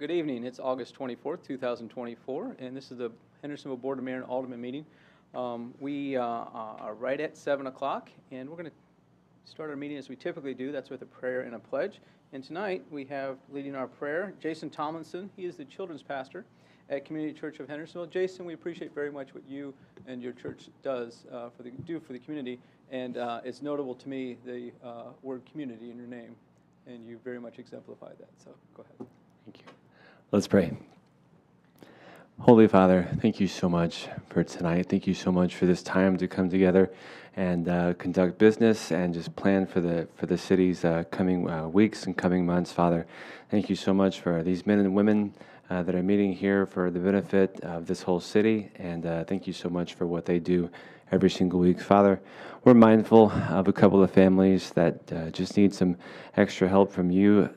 Good evening. It's August 24th, 2024, and this is the Hendersonville Board of Mayor and Aldermen meeting. We are right at 7 o'clock, and we're going to start our meeting as we typically do. That's with a prayer and a pledge. And tonight we have leading our prayer Jason Tomlinson. He is the children's pastor at Community Church of Hendersonville. Jason, we appreciate very much what you and your church does for the community, and it's notable to me the word community in your name, and you very much exemplify that. So go ahead. Thank you. Let's pray. Holy Father, thank you so much for tonight. Thank you so much for this time to come together and conduct business and just plan for the city's coming weeks and coming months. Father, thank you so much for these men and women that are meeting here for the benefit of this whole city, and thank you so much for what they do every single week. Father, we're mindful of a couple of families that just need some extra help from you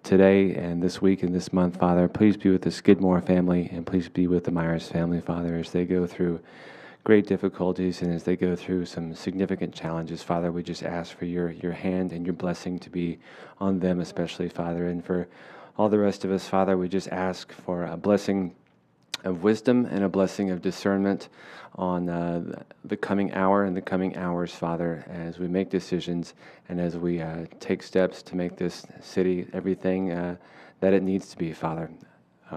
today and this week and this month. Father, please be with the Skidmore family, and please be with the Myers family, Father, as they go through great difficulties and as they go through some significant challenges. Father, we just ask for your hand and your blessing to be on them especially, Father, and for all the rest of us, Father, we just ask for a blessing of wisdom and a blessing of discernment on the coming hour and the coming hours, Father, as we make decisions and as we take steps to make this city everything that it needs to be, Father.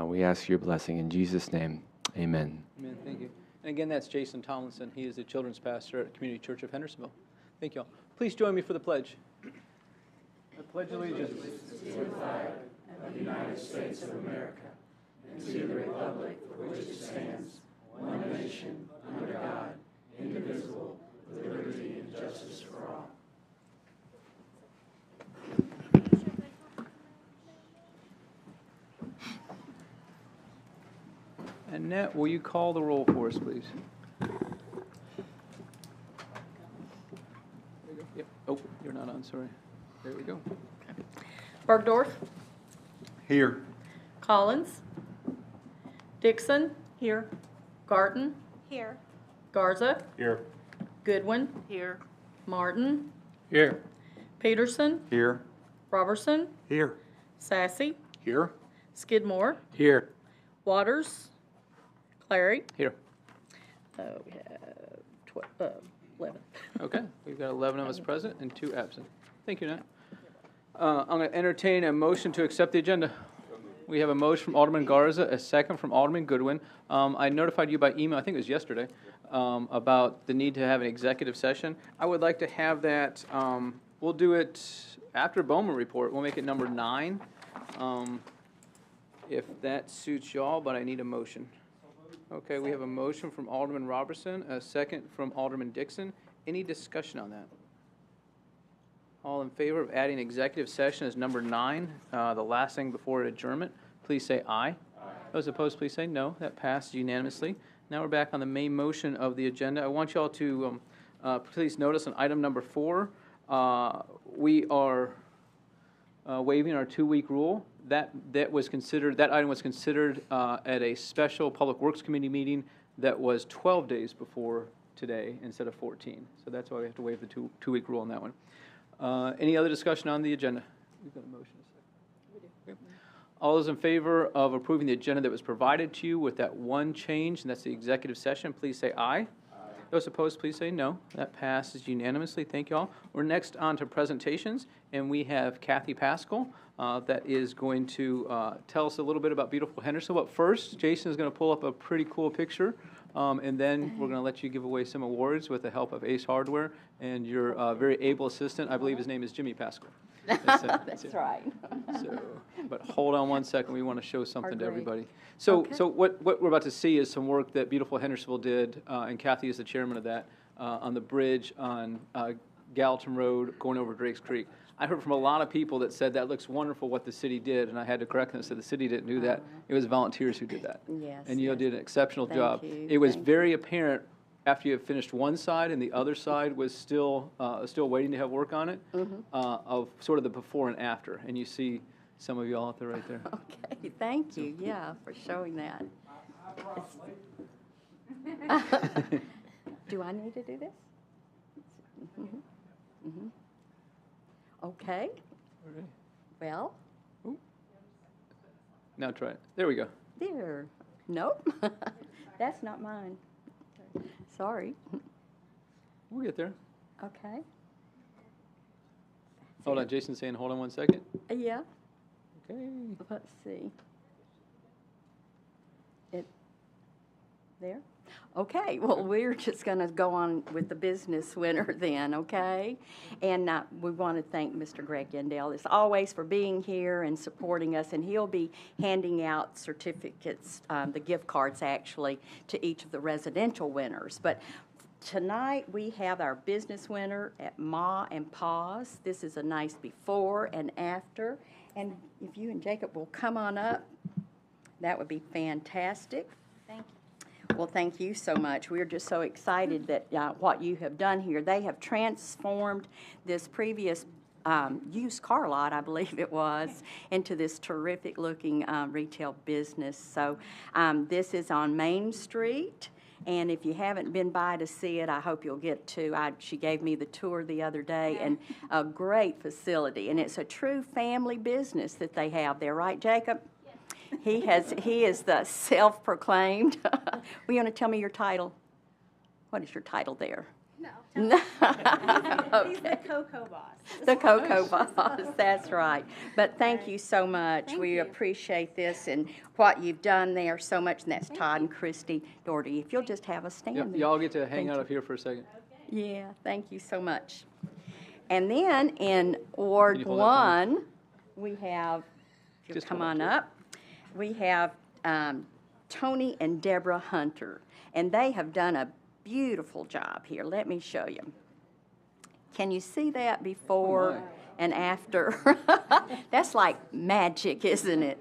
We ask your blessing in Jesus' name. Amen. Amen. Thank you. And again, that's Jason Tomlinson. He is the children's pastor at Community Church of Hendersonville. Thank you all. Please join me for the pledge. I pledge allegiance to the flag of the United States of America and to the republic for which it stands, one nation, under God, indivisible, with liberty and justice for all. Annette, will you call the roll for us, please? There we go. Yep. Oh, you're not on, sorry. There we go. Bergdorf. Here. Collins. Dixon. Here. Garton. Here. Garza. Here. Goodwin. Here. Martin. Here. Peterson. Here. Robertson. Here. Sassy. Here. Skidmore. Here. Waters. Clary. Here. We have 11. Okay. We've got 11 of us present and 2 absent. Thank you, Annette. I'm going to entertain a motion to accept the agenda. We have a motion from Alderman Garza, a second from Alderman Goodwin. I notified you by email, I think it was yesterday, about the need to have an executive session. I would like to have that, we'll do it after Bowman report. We'll make it number 9, if that suits y'all, but I need a motion. Okay, we have a motion from Alderman Robertson, a second from Alderman Dixon. Any discussion on that? All in favor of adding executive session as number 9, the last thing before adjournment, please say aye. Aye. Those opposed, please say no. That passes unanimously. Now we're back on the main motion of the agenda. I want you all to please notice on item number 4, we are waiving our 2-week rule. That item was considered at a special Public Works Committee meeting that was 12 days before today instead of 14. So that's why we have to waive the 2-week rule on that one. Any other discussion on the agenda? We've got a motion. Okay. All those in favor of approving the agenda that was provided to you with that one change, and that's the executive session, please say aye. Aye. Those opposed, please say no. That passes unanimously. Thank you all. We're next on to presentations, and we have Kathy Pascal that is going to tell us a little bit about beautiful Hendersonville. But first, Jason is going to pull up a pretty cool picture. And then we're going to let you give away some awards with the help of Ace Hardware and your very able assistant. I believe his name is Jimmy Pascal. That's right. But hold on one second. We want to show something to everybody. So what we're about to see is some work that beautiful Hendersonville did, and Kathy is the chairman of that, on the bridge on Gallatin Road going over Drakes Creek. I heard from a lot of people that said that looks wonderful what the city did, and I had to correct them and said the city didn't do that. It was volunteers who did that. Yes. And you did an exceptional job. You. It was very apparent after you had finished one side and the other side was still waiting to have work on it, of sort of the before and after. And you see some of you all out there right there. Okay, thank you, yeah, for showing that. Do I need to do this? Okay. All right. Well. Ooh. Now try it. There we go. There. Nope. That's not mine. Sorry. We'll get there. Okay. Hold on, Jason's saying, hold on 1 second. Yeah. Okay. Let's see. It, there? Okay, well, we're just going to go on with the business winner then, okay? And we want to thank Mr. Greg Yandell, as always, for being here and supporting us, and he'll be handing out certificates, the gift cards, actually, to each of the residential winners. But tonight, we have our business winner at Ma and Pa's. This is a nice before and after. And if you and Jacob will come on up, that would be fantastic. Thank you. Well, thank you so much. We're just so excited that what you have done here. They have transformed this previous used car lot, I believe it was, into this terrific-looking retail business. So this is on Main Street. And if you haven't been by to see it, I hope you'll get to. She gave me the tour the other day, and a great facility. And it's a true family business that they have there, right, Jacob? Yes. He is the self-proclaimed. Well, you want to tell me your title? What is your title there? No. Okay. He's the Cocoa Boss. The Cocoa Boss, that's right. But thank you so much. Thank We you. appreciate this and what you've done there so much. And that's Todd and Christy Doherty. If you'll just have a stand Yep, there. y'all get to hang Thank out you. up here for a second. Yeah, thank you so much. And then in Ward Can you hold that 1, we have, if you'll Just come hold on up, we have Tony and Deborah Hunter. And they have done a beautiful job here. Let me show you. Can you see that before my. and after? That's like magic, isn't it?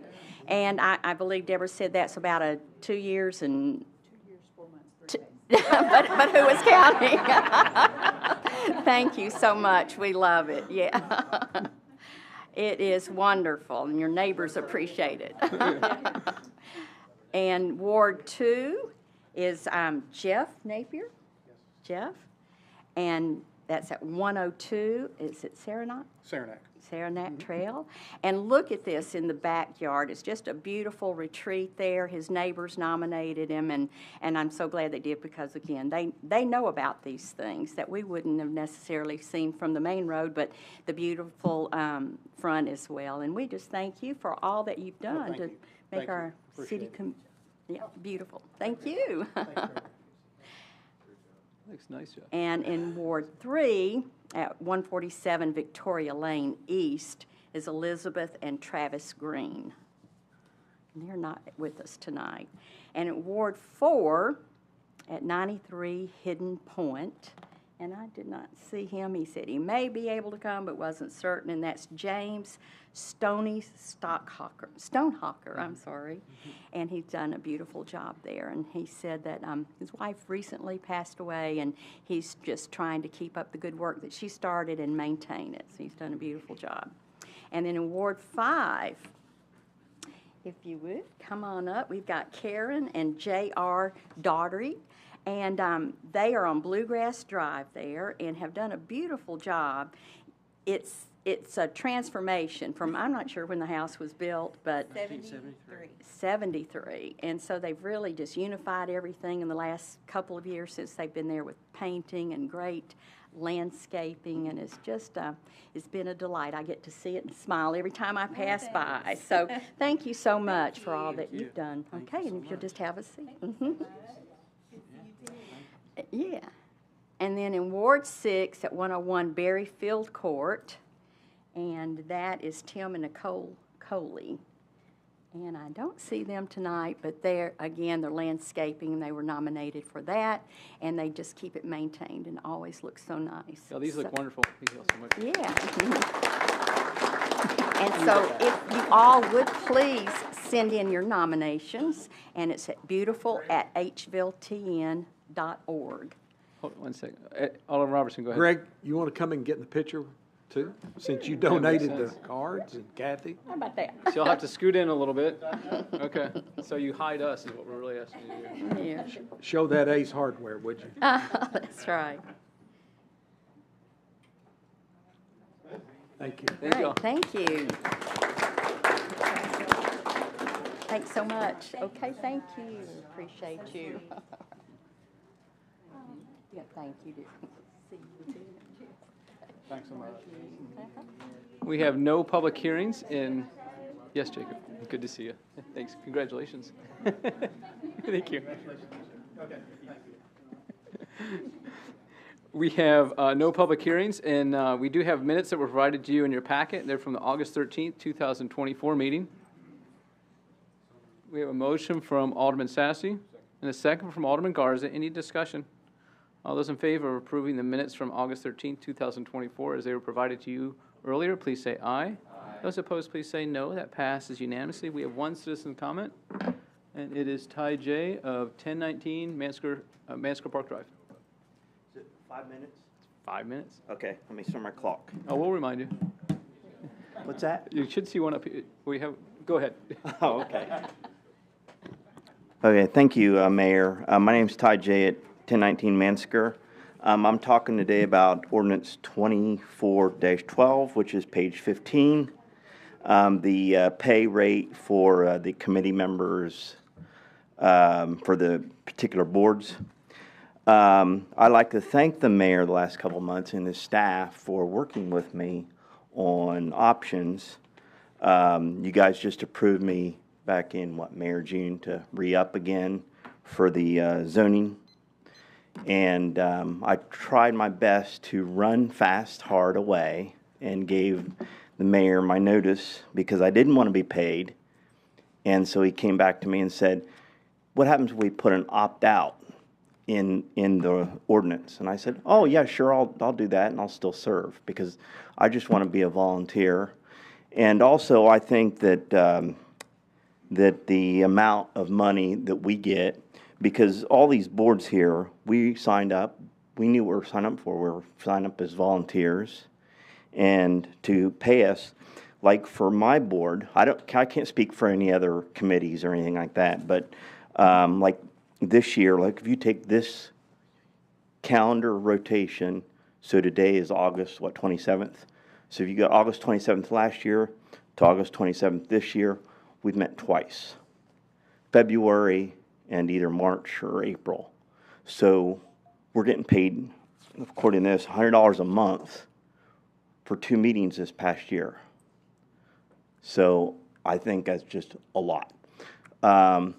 And I believe Deborah said that's about a 2 years and... 2 years, 4 months, 3 days. but who was counting? Thank you so much. We love it. Yeah. It is wonderful, and your neighbors appreciate it. And Ward 2 is Jeff Napier. Jeff. And that's at 102. Is it Saranac? Saranac Trail. And look at this in the backyard. It's just a beautiful retreat there. His neighbors nominated him, and I'm so glad they did because, again, they know about these things that we wouldn't have necessarily seen from the main road, but the beautiful front as well. And we just thank you for all that you've done to make our city beautiful. Thank you. Looks nice, Jeff. And in Ward 3, at 147 Victoria Lane East, is Elizabeth and Travis Green. And they're not with us tonight. And in Ward 4, at 93 Hidden Point, and I did not see him. He said he may be able to come, but wasn't certain, and that's James Stonehawker, I'm sorry. And he's done a beautiful job there. And he said that his wife recently passed away, and he's just trying to keep up the good work that she started and maintain it. So he's done a beautiful job. And then in Ward 5, if you would, come on up. We've got Karen and J.R. Daugherty. And they are on Bluegrass Drive there and have done a beautiful job. It's a transformation from, I'm not sure when the house was built, but 73. And so they've really just unified everything in the last couple of years since they've been there with painting and great landscaping, and it's just it's been a delight. I get to see it and smile every time I pass by. So thank you so much for all that you've done. Okay, and if you'll just have a seat. Yeah. And then in Ward 6 at 101 Berryfield Court, and that is Tim and Nicole Coley. And I don't see them tonight, but they're landscaping, and they were nominated for that, and they just keep it maintained and always look so nice. Yeah, these look wonderful. Thank you all so much. Yeah. And so if you all would please send in your nominations, and it's at beautiful@hvilletn.org. Hold on 1 second. Alderman Robertson, go ahead. Greg, you want to come and get in the picture too? Since you donated the cards, and Kathy? How about that? So you'll have to scoot in a little bit. Okay. So you hide us is what we're really asking you to do. Yeah. Show that Ace Hardware, would you? That's right. Thank you. Thank you all. Great, thank you. Thanks so much. Okay, thank you. Appreciate you. Yeah, thank you. See you too. Thanks so much. We have no public hearings in, yes, Jacob, good to see you. Thanks, congratulations. Thank you. We have no public hearings, and we do have minutes that were provided to you in your packet. They're from the August 13th, 2024 meeting. We have a motion from Alderman Sassy and a second from Alderman Garza. Any discussion? All those in favor of approving the minutes from August 13th, 2024 as they were provided to you earlier, please say aye. Aye. Those opposed, please say no. That passes unanimously. We have one citizen comment, and it is Ty J. of 1019 Mansker Park Drive. Is it 5 minutes? 5 minutes. Okay, let me start my clock. Oh, we'll remind you. What's that? You should see one up here. We have, go ahead. Oh, okay. Okay, thank you, Mayor. My name's Ty J. at 1019 Mansker. I'm talking today about ordinance 24-12, which is page 15. The pay rate for the committee members for the particular boards. I'd like to thank the mayor the last couple months and his staff for working with me on options. You guys just approved me back in, May or June to re-up again for the zoning. And I tried my best to run fast, hard away and gave the mayor my notice because I didn't want to be paid. And so he came back to me and said, what happens if we put an opt-out in the ordinance? And I said, oh, yeah, sure, I'll do that, and I'll still serve because I just want to be a volunteer. And also, I think that that the amount of money that we get, because all these boards here, we signed up, we knew what we were signing up for. We were signed up as volunteers, and to pay us, like for my board, I can't speak for any other committees or anything like that, but like this year, like if you take this calendar rotation, so today is August, 27th? So if you go August 27th last year to August 27th this year, we've met twice, February and either March or April. So we're getting paid, according to this, $100 a month for 2 meetings this past year. So I think that's just a lot. Our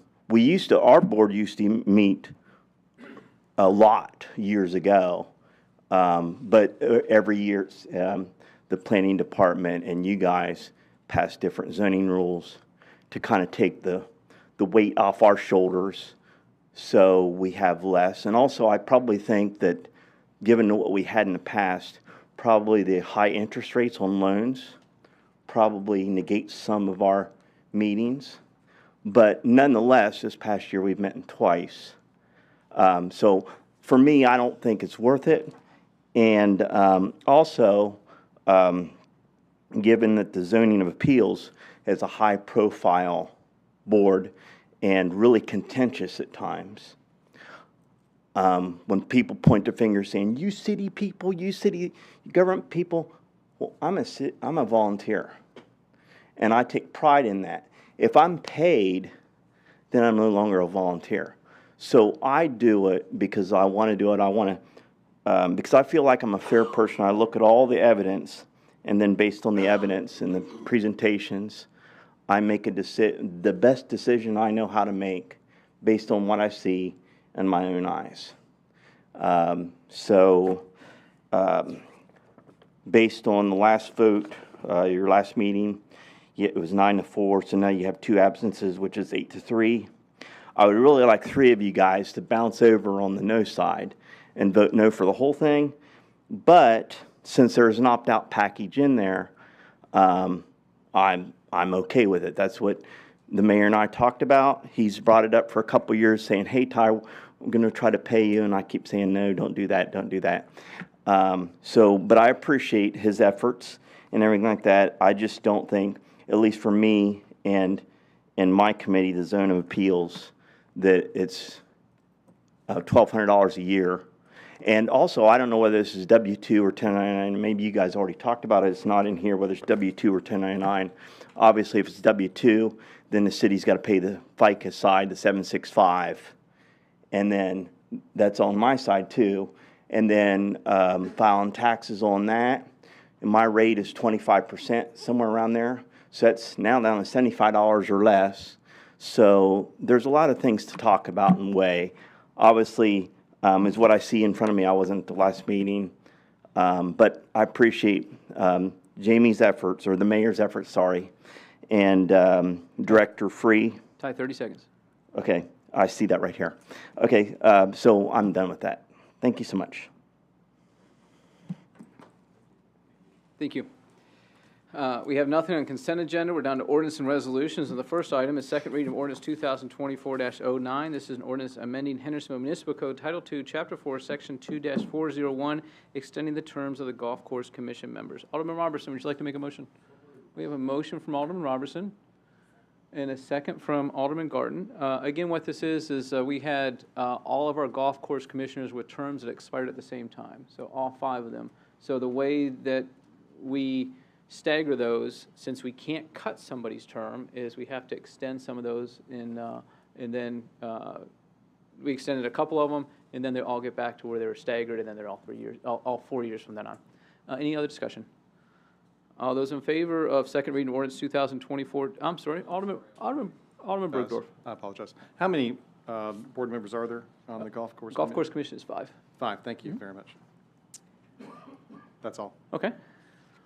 board used to meet a lot years ago, but every year the planning department and you guys pass different zoning rules to kind of take the weight off our shoulders so we have less. And also I probably think that given what we had in the past, probably the high interest rates on loans probably negates some of our meetings. But nonetheless, this past year we've met twice. So for me, I don't think it's worth it. And also, given that the zoning of appeals is a high-profile board and really contentious at times, when people point their finger saying, you city people, you city government people, well, I'm a volunteer, and I take pride in that. If I'm paid, then I'm no longer a volunteer. So I do it because I want to do it. I want to, because I feel like I'm a fair person. I look at all the evidence, and then based on the evidence and the presentations, I make the best decision I know how to make based on what I see in my own eyes. Based on the last vote, your last meeting, it was 9-4, so now you have 2 absences, which is 8-3. I would really like 3 of you guys to bounce over on the no side and vote no for the whole thing. But since there's an opt-out package in there, I'm okay with it. That's what the mayor and I talked about. He's brought it up for a couple years saying, hey, Ty, I'm going to try to pay you. And I keep saying, no, don't do that, don't do that. But I appreciate his efforts and everything like that. I just don't think, at least for me and in my committee, the Zone of Appeals, that it's $1,200 a year. And also, I don't know whether this is W-2 or 1099. Maybe you guys already talked about it. It's not in here whether it's W-2 or 1099. Obviously, if it's W-2, then the city's got to pay the FICA side, the 765, and then that's on my side too. And then filing taxes on that. And my rate is 25%, somewhere around there. So that's now down to $75 or less. So there's a lot of things to talk about and weigh. Obviously, is what I see in front of me. I wasn't at the last meeting. But I appreciate Jamie's efforts, or the mayor's efforts, sorry, and Director Free. Ty, 30 seconds. Okay, I see that right here. Okay, so I'm done with that. Thank you so much. Thank you. We have nothing on consent agenda. We're down to ordinance and resolutions. And the first item is second reading of ordinance 2024-09. This is an ordinance amending Hendersonville Municipal Code Title II, Chapter 4, Section 2-401, extending the terms of the Golf Course Commission members. Alderman Robertson, would you like to make a motion? We have a motion from Alderman Robertson and a second from Alderman Garden. Again, what this is we had all of our golf course commissioners with terms that expired at the same time, so all 5 of them. So the way that we stagger those, since we can't cut somebody's term, is we have to extend some of those, and then we extended a couple of them, and then they all get back to where they were staggered, and then they're all 3 years, all 4 years from then on. Any other discussion? All those in favor of second reading ordinance 2024, I'm sorry, Alderman Bergdorf. I apologize. How many board members are there on the golf course? Golf Course Commission is 5. 5, thank you very much. That's all. Okay.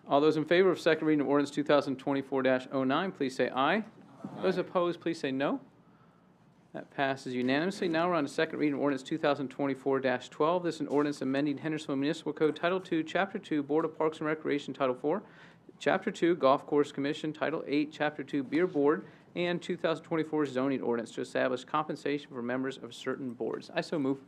All those in favor of second reading of ordinance 2024-09, please say aye. Those opposed, please say no. That passes unanimously. Now we're on to second reading of ordinance 2024-12. This is an ordinance amending Hendersonville Municipal Code Title II, Chapter 2, Board of Parks and Recreation, Title 4, Chapter 2, Golf Course Commission, Title 8, Chapter 2, Beer Board, and 2024 zoning ordinance to establish compensation for members of certain boards. I so move.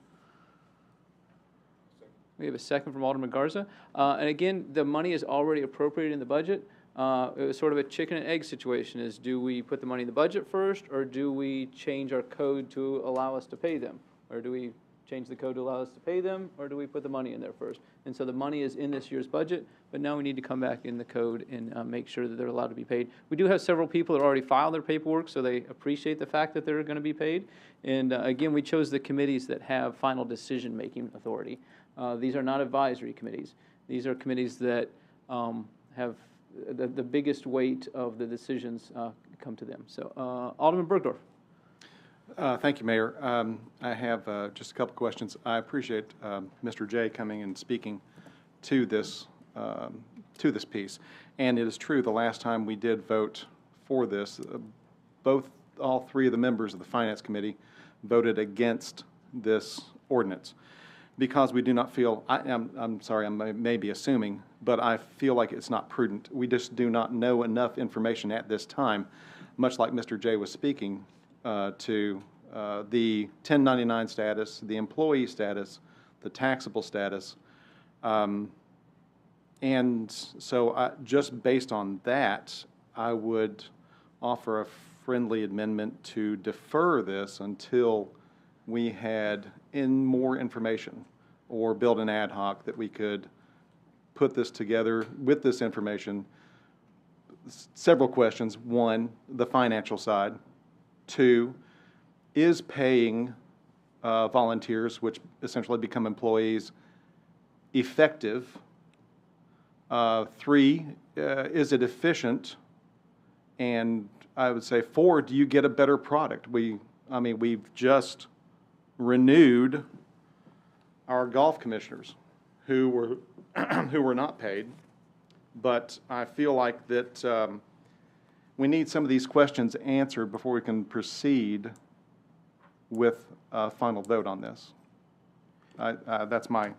We have a second from Alderman Garza. And again, the money is already appropriated in the budget. It was sort of a chicken and egg situation, is do we put the money in the budget first, or do we change our code to allow us to pay them? Or do we change the code to allow us to pay them, or do we put the money in there first? And so the money is in this year's budget, but now we need to come back in the code and make sure that they're allowed to be paid. We do have several people that already filed their paperwork, so they appreciate the fact that they're going to be paid. And again, we chose the committees that have final decision-making authority. These are not advisory committees. These are committees that have the biggest weight of the decisions come to them. So, Alderman Bergdorf. Thank you, Mayor. I have just a couple questions. I appreciate Mr. Jay coming and speaking to this piece. And it is true, the last time we did vote for this, all 3 of the members of the Finance Committee voted against this ordinance, because we do not feel, I'm sorry, I may be assuming, but I feel like it's not prudent. We just do not know enough information at this time, much like Mr. Jay was speaking to the 1099 status, the employee status, the taxable status. And so just based on that, I would offer a friendly amendment to defer this until we had more information, or build an ad hoc that we could put this together with this information. Several questions. 1, the financial side. 2, is paying volunteers, which essentially become employees, effective? 3, is it efficient? And I would say 4, do you get a better product? We've just renewed our golf commissioners who were not paid, but I feel like that we need some of these questions answered before we can proceed with a final vote on this. That's my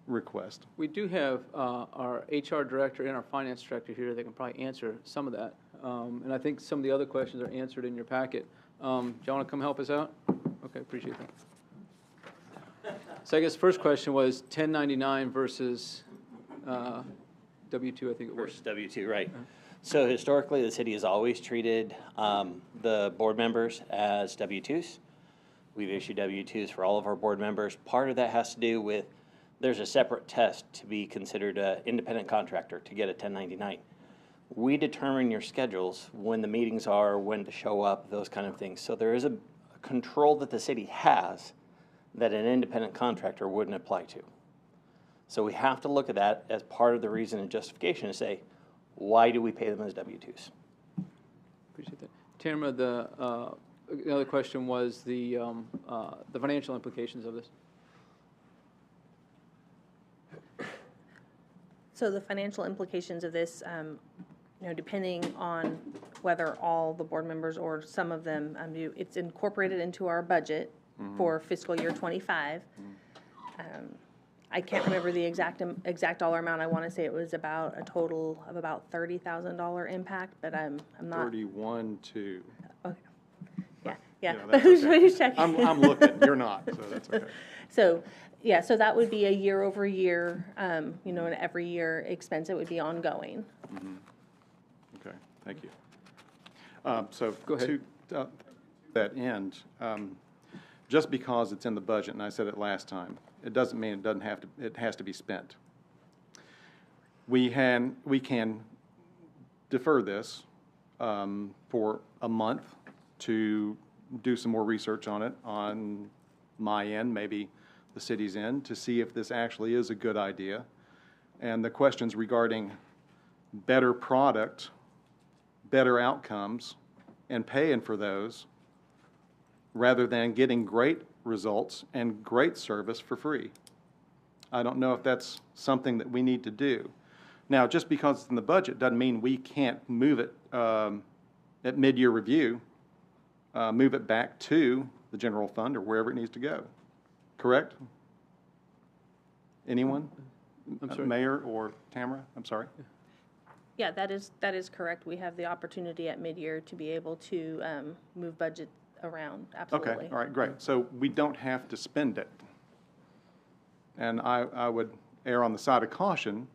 request. We do have our HR director and our finance director here that can probably answer some of that. And I think some of the other questions are answered in your packet. Do you want to come help us out? Okay, appreciate that. So I guess first question was 1099 versus W-2, I think it was. Versus W-2, right. So historically, the city has always treated the board members as W-2s. We've issued W-2s for all of our board members. Part of that has to do with there's a separate test to be considered an independent contractor to get a 1099. We determine your schedules, when the meetings are, when to show up, those kind of things. So there is a control that the city has that an independent contractor wouldn't apply to. So we have to look at that as part of the reason and justification to say, why do we pay them as W-2s? Appreciate that. Tamara, the other question was the financial implications of this. So the financial implications of this, depending on whether all the board members or some of them do, it's incorporated into our budget for fiscal year '25. I can't remember the exact dollar amount. I want to say it was about a total of about $30,000 impact, but I'm not. 31.2. Okay. Yeah. That's Who's okay. checking? I'm looking, you're not, so that's okay. So, so that would be a year over year, an every year expense. It would be ongoing. Okay, thank you. So Go ahead. to that end, just because it's in the budget, and I said it last time, it doesn't mean it doesn't have to, it has to be spent. We can defer this for a month to do some more research on it on my end, maybe the city's end, to see if this actually is a good idea. And the questions regarding better product, better outcomes, and paying for those, rather than getting great results and great service for free. I don't know if that's something that we need to do. Now, just because it's in the budget doesn't mean we can't move it at mid-year review, move it back to the general fund or wherever it needs to go. Correct? Anyone? I'm sorry. Mayor or Tamara? I'm sorry. Yeah, that is correct. We have the opportunity at mid-year to be able to move budget around, absolutely. Okay, all right, great. So we don't have to spend it. And I would err on the side of caution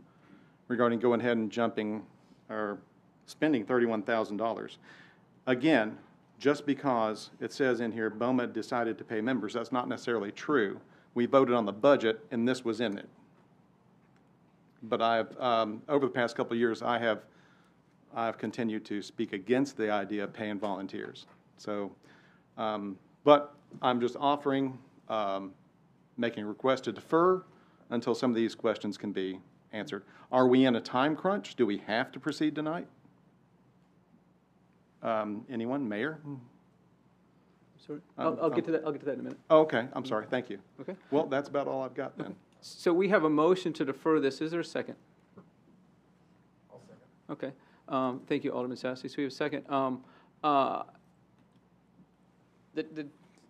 regarding going ahead and jumping or spending $31,000. Again, just because it says in here BOMA decided to pay members, that's not necessarily true. We voted on the budget and this was in it. But I've, over the past couple of years, I've continued to speak against the idea of paying volunteers. So, but I'm just offering, making a request to defer until some of these questions can be answered. Are we in a time crunch? Do we have to proceed tonight? Anyone? Mayor? Sorry. I'll get to that. I'll get to that in a minute. Oh, okay, I'm sorry, thank you. Okay. Well, that's about all I've got then. So we have a motion to defer this. Is there a second? I'll second. Okay. Thank you, Alderman Sassy. So we have a second.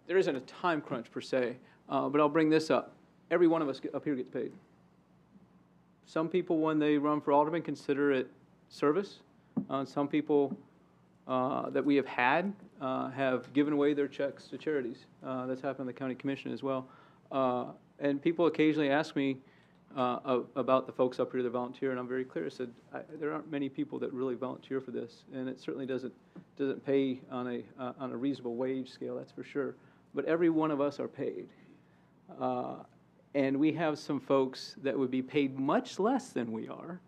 There isn't a time crunch per se, but I'll bring this up. Every one of us up here gets paid. Some people, when they run for alderman, consider it service. Some people that we have had have given away their checks to charities. That's happened in the county commission as well. And people occasionally ask me about the folks up here that volunteer, and I'm very clear. I said, there aren't many people that really volunteer for this, and it certainly doesn't pay on a reasonable wage scale, that's for sure. But every one of us are paid. And we have some folks that would be paid much less than we are,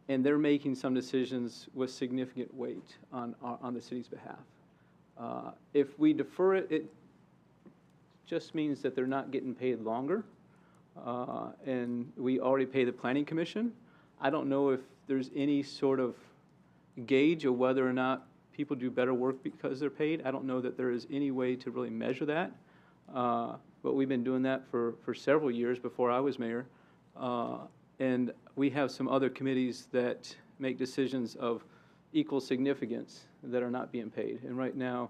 and they're making some decisions with significant weight on the city's behalf. If we defer it, it just means that they're not getting paid longer, and we already pay the planning commission. I don't know if there's any sort of gauge of whether or not people do better work because they're paid. I don't know that there is any way to really measure that, but we've been doing that for several years before I was mayor, and we have some other committees that make decisions of equal significance that are not being paid, and right now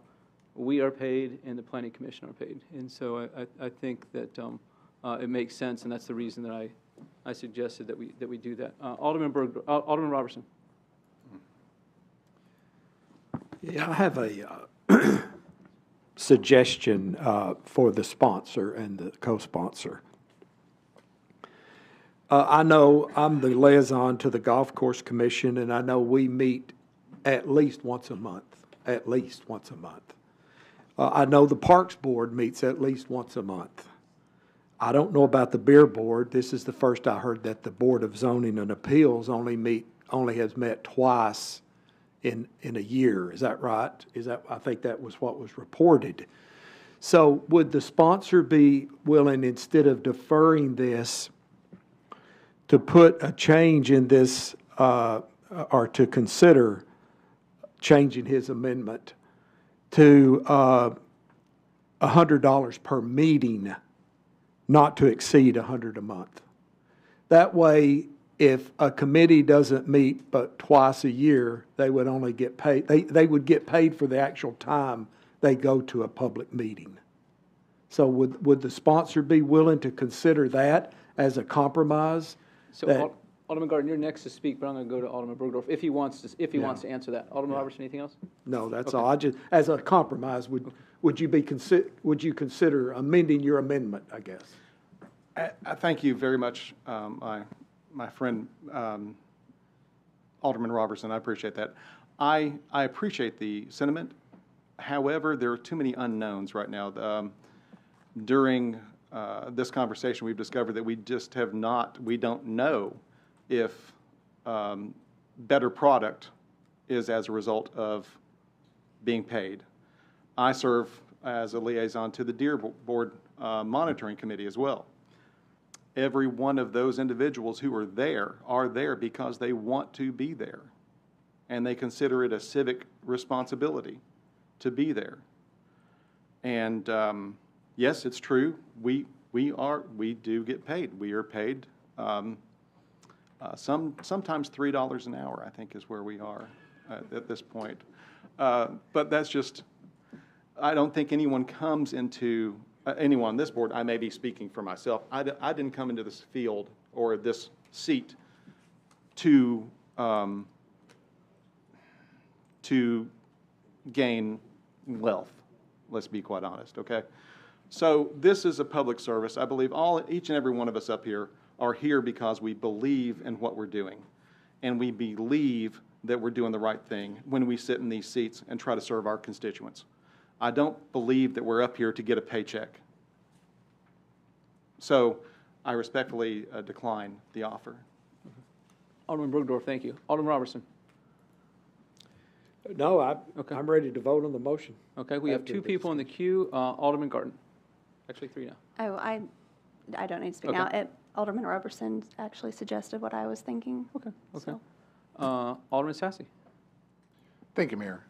we are paid and the planning commission are paid, and so I think that it makes sense, and that's the reason that I suggested that we do that. Alderman Robertson. Yeah, I have a suggestion for the sponsor and the co-sponsor. I know I'm the liaison to the Golf Course Commission, and I know we meet at least once a month, I know the Parks Board meets at least once a month. I don't know about the Beer Board. This is the first I heard that the Board of Zoning and Appeals only meet only has met twice in a year. Is that right? I think that was what was reported. So would the sponsor be willing, instead of deferring this, to put a change in this, or to consider changing his amendment to $100 per meeting, not to exceed $100 a month? That way, if a committee doesn't meet but twice a year, they would only get paid, they would get paid for the actual time they go to a public meeting. So would the sponsor be willing to consider that as a compromise? So Alderman Gardner, you're next to speak, but I'm going to go to Alderman Bergdorf if he wants to answer that. Alderman Robertson, anything else? No, that's Okay. all. I just, as a compromise, would you consider amending your amendment, I guess? I thank you very much, my friend Alderman Robertson. I appreciate that. I appreciate the sentiment. However, there are too many unknowns right now. During this conversation, we've discovered that we don't know if better product is as a result of being paid. I serve as a liaison to the Deer Board Monitoring Committee as well. Every one of those individuals who are there because they want to be there, and they consider it a civic responsibility to be there. And yes, it's true. We do get paid. We are paid sometimes $3 an hour, I think, is where we are at this point. But that's just, I don't think anyone comes into anyone on this board. I may be speaking for myself. I didn't come into this field or this seat to gain wealth. Let's be quite honest, okay? So this is a public service. I believe each and every one of us up here are here because we believe in what we're doing. And we believe that we're doing the right thing when we sit in these seats and try to serve our constituents. I don't believe that we're up here to get a paycheck. So I respectfully decline the offer. Alderman Bergdorf, thank you. Alderman Robertson. No, Okay. I'm ready to vote on the motion. Okay, we have two people in the queue. Alderman Garden. Actually, three now. Oh, I don't need to speak Okay. now. Alderman Robertson actually suggested what I was thinking. Okay. So. Alderman Sassy. Thank you, Mayor.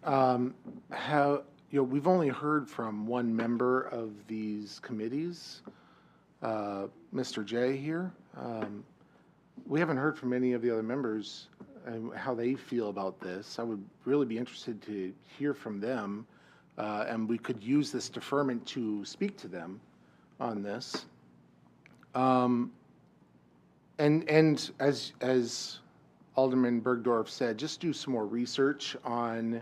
We've only heard from one member of these committees, Mr. Jay here. We haven't heard from any of the other members and how they feel about this. I would really be interested to hear from them, and we could use this deferment to speak to them on this. And as Alderman Bergdorf said, just do some more research on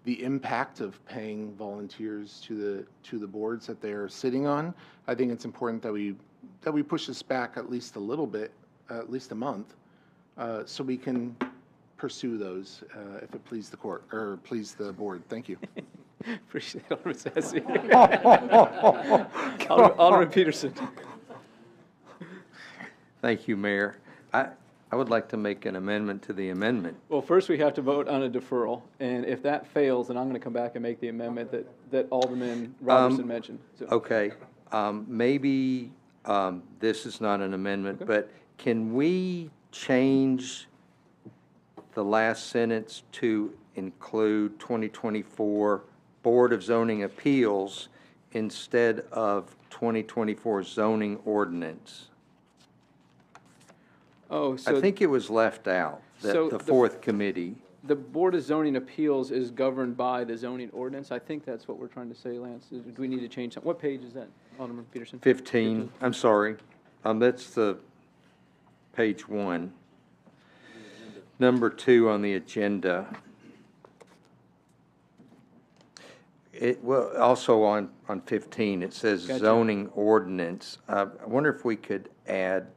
the impact of paying volunteers to the boards that they're sitting on. I think it's important that we push this back at least a little bit, at least a month, so we can pursue those if it please the court or please the board. Thank you. Appreciate it, Alderman Sassy. Alderman Peterson. Thank you, Mayor. I would like to make an amendment to the amendment. Well, first we have to vote on a deferral, and if that fails, then I'm going to come back and make the amendment that Alderman Robertson mentioned. So, Okay, maybe this is not an amendment, but can we change the last sentence to include 2024 Board of Zoning Appeals instead of 2024 zoning ordinance? Oh, so I think it was left out, So the fourth committee. the Board of Zoning Appeals is governed by the zoning ordinance. I think that's what we're trying to say, Lance. Do we need to change something? What page is that, Alderman Peterson? 15, I'm sorry. That's the page 1. Number 2 on the agenda. Also on 15, it says Gotcha. zoning ordinance. I wonder if we could add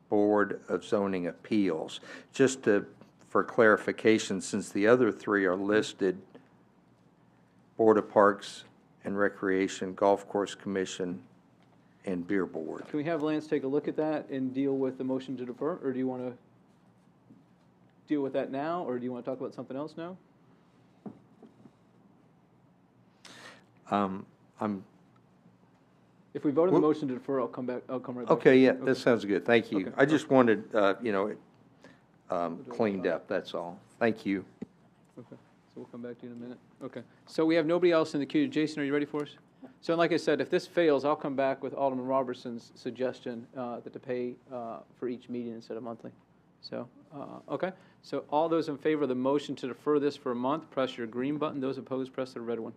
Board of Zoning Appeals, just for clarification, since the other three are listed, Board of Parks and Recreation, Golf Course Commission, and Beer Board. Can we have Lance take a look at that and deal with the motion to defer, or do you want to? deal with that now, or do you want to talk about something else now? If we vote on the motion to defer, I'll come right back. Okay, yeah, that sounds good. Thank you. Okay. I just wanted, it cleaned up, that's all. Thank you. Okay, so we'll come back to you in a minute. Okay, so we have nobody else in the queue. Jason, are you ready for us? So like I said, if this fails, I'll come back with Alderman Robertson's suggestion that to pay for each meeting instead of monthly. So, okay. So all those in favor of the motion to defer this for a month, press your green button. Those opposed, press the red one.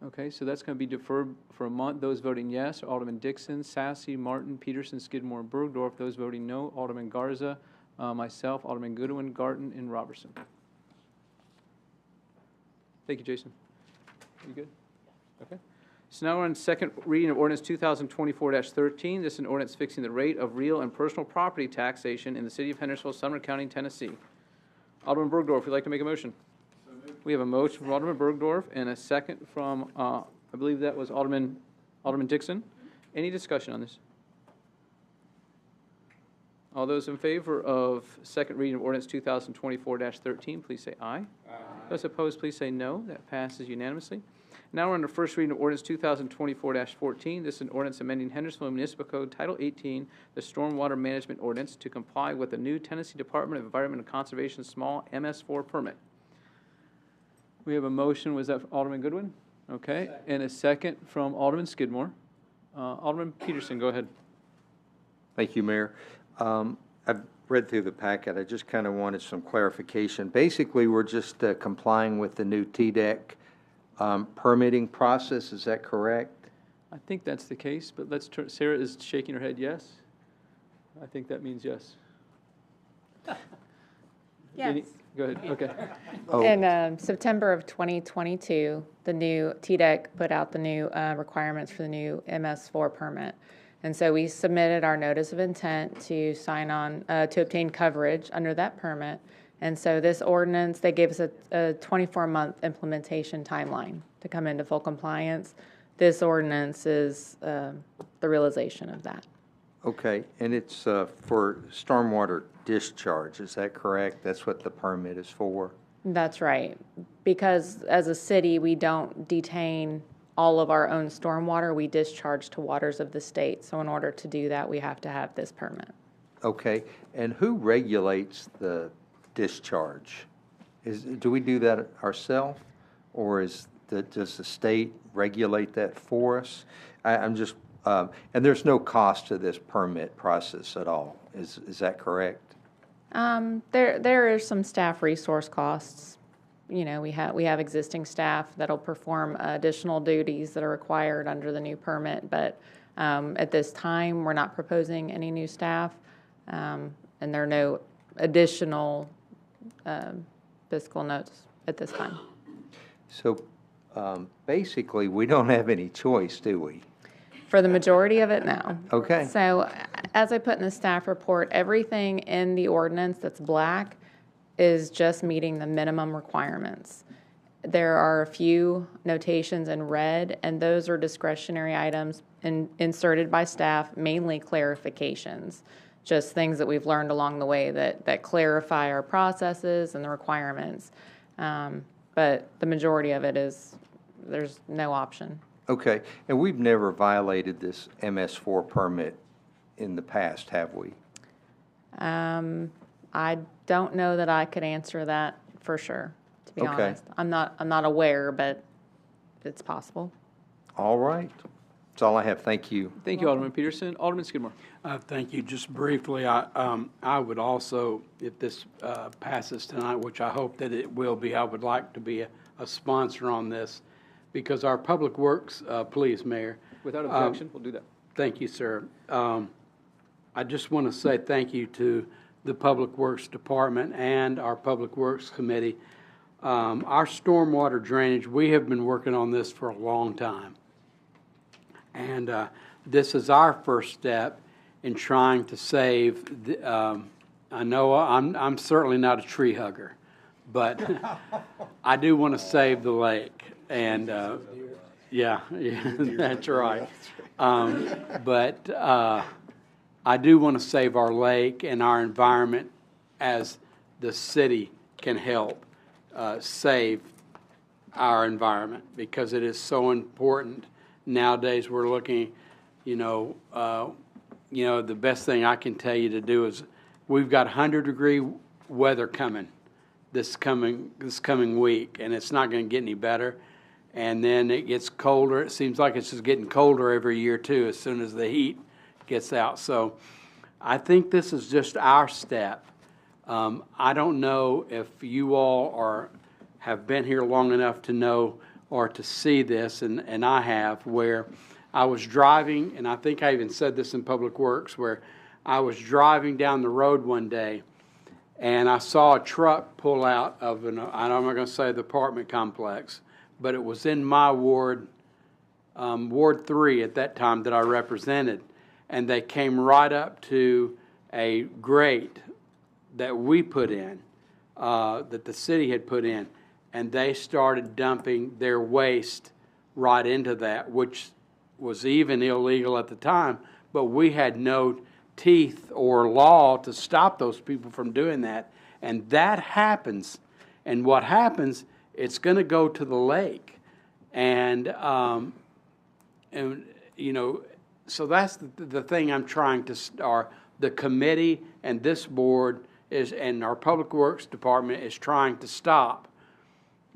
Okay, so that's going to be deferred for a month. Those voting yes, Alderman Dixon, Sassy, Martin, Peterson, Skidmore, and Bergdorf. Those voting no, Alderman Garza, myself, Alderman Goodwin, Garten, and Robertson. Thank you, Jason. You good? Okay. So now we're on second reading of ordinance 2024-13. This is an ordinance fixing the rate of real and personal property taxation in the city of Hendersonville, Sumner County, Tennessee. Alderman Bergdorf, would you like to make a motion? We have a motion from Alderman Bergdorf and a second from, I believe that was Alderman Dixon. Any discussion on this? All those in favor of second reading of ordinance 2024-13, please say aye. Aye. Those opposed, please say no. That passes unanimously. Now we're on the first reading of ordinance 2024-14. This is an ordinance amending Hendersonville Municipal Code Title 18, the Stormwater Management Ordinance, to comply with the new Tennessee Department of Environment and Conservation small MS4 permit. We have a motion. Was that from Alderman Goodwin? Okay. Second. And a second from Alderman Skidmore. Alderman Peterson, go ahead. Thank you, Mayor. I've read through the packet. I just kind of wanted some clarification. Basically, we're just complying with the new TDEC permitting process. Is that correct? I think that's the case, but let's turn. Sarah is shaking her head yes. I think that means yes. Yes. Go ahead. Okay. Oh. In September of 2022, the new TDEC put out the new requirements for the new MS4 permit. And so we submitted our notice of intent to sign on, to obtain coverage under that permit. And so this ordinance, they gave us a 24-month implementation timeline to come into full compliance. This ordinance is the realization of that. Okay, and it's for stormwater discharge, is that correct? That's what the permit is for? That's right. Because as a city, we don't detain all of our own stormwater. We discharge to waters of the state. So in order to do that, we have to have this permit. Okay, and who regulates the discharge? Do we do that ourselves, or does the state regulate that for us? I'm just, and there's no cost to this permit process at all. Is that correct? There are some staff resource costs. You know, we have existing staff that'll perform additional duties that are required under the new permit, but at this time, we're not proposing any new staff, and there are no additional fiscal notes at this time. So basically, we don't have any choice, do we? For the majority of it, no. Okay. So as I put in the staff report, everything in the ordinance that's black is just meeting the minimum requirements. There are a few notations in red, and those are discretionary items inserted by staff, mainly clarifications, just things that we've learned along the way that clarify our processes and the requirements. But the majority of it is, there's no option. Okay, and we've never violated this MS4 permit in the past, have we? I don't know that I could answer that for sure, to be Okay. honest. I'm not aware, but it's possible. All right. That's all I have. Thank you. Thank you, Alderman Peterson. Alderman Skidmore. Thank you. Just briefly, I would also, if this passes tonight, which I hope that it will be, I would like to be a sponsor on this, because our Public Works, please, Mayor. Without objection, we'll do that. Thank you, sir. I just want to say thank you to the Public Works Department and our Public Works Committee. Our stormwater drainage, we have been working on this for a long time. And this is our first step in trying to save, I know I'm certainly not a tree hugger, but I do want to save the lake. And yeah, that's right. But I do want to save our lake and our environment as the city can help save our environment, because it is so important. Nowadays, we're looking, the best thing I can tell you to do is we've got 100-degree weather coming this coming week, and it's not going to get any better. And then it gets colder. It seems like it's just getting colder every year too, as soon as the heat gets out. So I think this is just our step. I don't know if you all have been here long enough to know or to see this, and I have, where I was driving, and I think I even said this in Public Works, where I was driving down the road one day, and I saw a truck pull out of I'm not going to say the apartment complex, but it was in my ward, Ward 3 at that time that I represented, and they came right up to a grate that we put in, that the city had put in, and they started dumping their waste right into that, which was even illegal at the time, but we had no teeth or law to stop those people from doing that. And that happens, and what happens, it's going to go to the lake. And so that's the thing I'm trying to start. The committee and this board and our Public Works Department is trying to stop,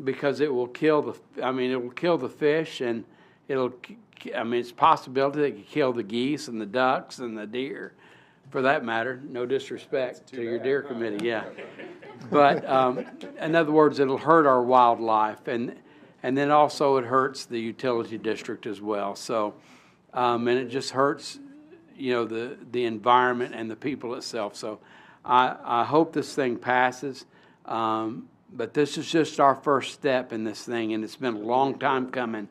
because it will kill the fish, and it's a possibility it could kill the geese and the ducks and the deer, for that matter. No disrespect to your deer committee, yeah. But in other words, it'll hurt our wildlife, and then also it hurts the utility district as well. So, and it just hurts, the environment and the people itself. So, I hope this thing passes. But this is just our first step in this thing, and it's been a long time coming.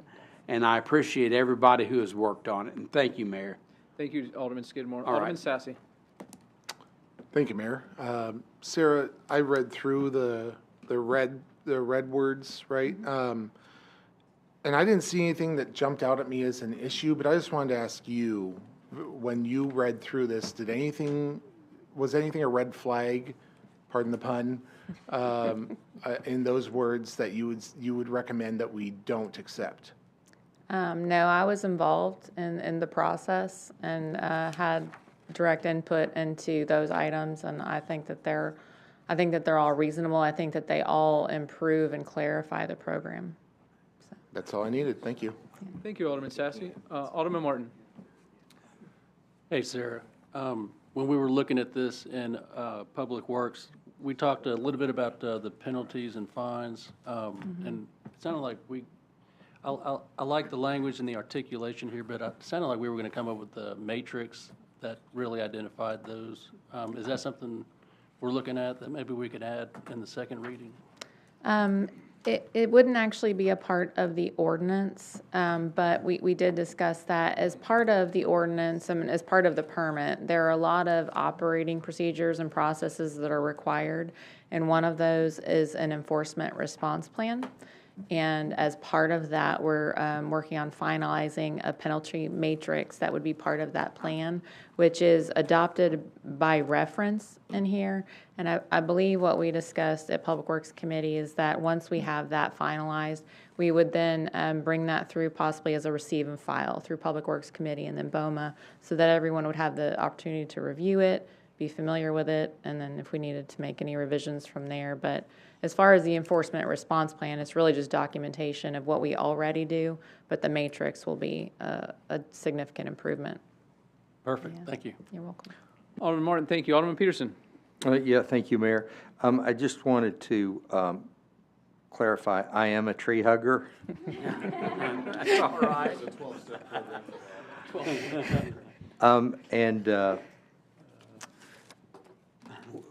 And I appreciate everybody who has worked on it. And thank you, Mayor. Thank you, Alderman Skidmore. All Alderman right. Sassy. Thank you, Mayor. Sarah, I read through the red words, right? And I didn't see anything that jumped out at me as an issue, but I just wanted to ask you, when you read through this, was anything a red flag, pardon the pun, in those words that you would recommend that we don't accept? No, I was involved in the process and had direct input into those items, and I think that they're all reasonable. I think that they all improve and clarify the program. So. That's all I needed. Thank you. Thank you, Alderman Sassy. Alderman Martin. Hey, Sarah. When we were looking at this in Public Works, we talked a little bit about the penalties and fines, and it sounded like I like the language and the articulation here, but it sounded like we were going to come up with a matrix that really identified those. Is that something we're looking at that maybe we could add in the second reading? It wouldn't actually be a part of the ordinance, but we did discuss that as part of the ordinance. As part of the permit, there are a lot of operating procedures and processes that are required, and one of those is an enforcement response plan. And as part of that, we're working on finalizing a penalty matrix that would be part of that plan, which is adopted by reference in here. And I believe what we discussed at Public Works Committee is that once we have that finalized, we would then bring that through possibly as a receive and file through Public Works Committee and then BOMA, so that everyone would have the opportunity to review it, be familiar with it, and then if we needed to make any revisions from there. But as far as the enforcement response plan, it's really just documentation of what we already do, but the matrix will be a significant improvement. Perfect. Yeah. Thank you. You're welcome. Alderman Martin, thank you. Alderman Peterson. Yeah, thank you, Mayor. I just wanted to clarify, I am a tree hugger. That's all right.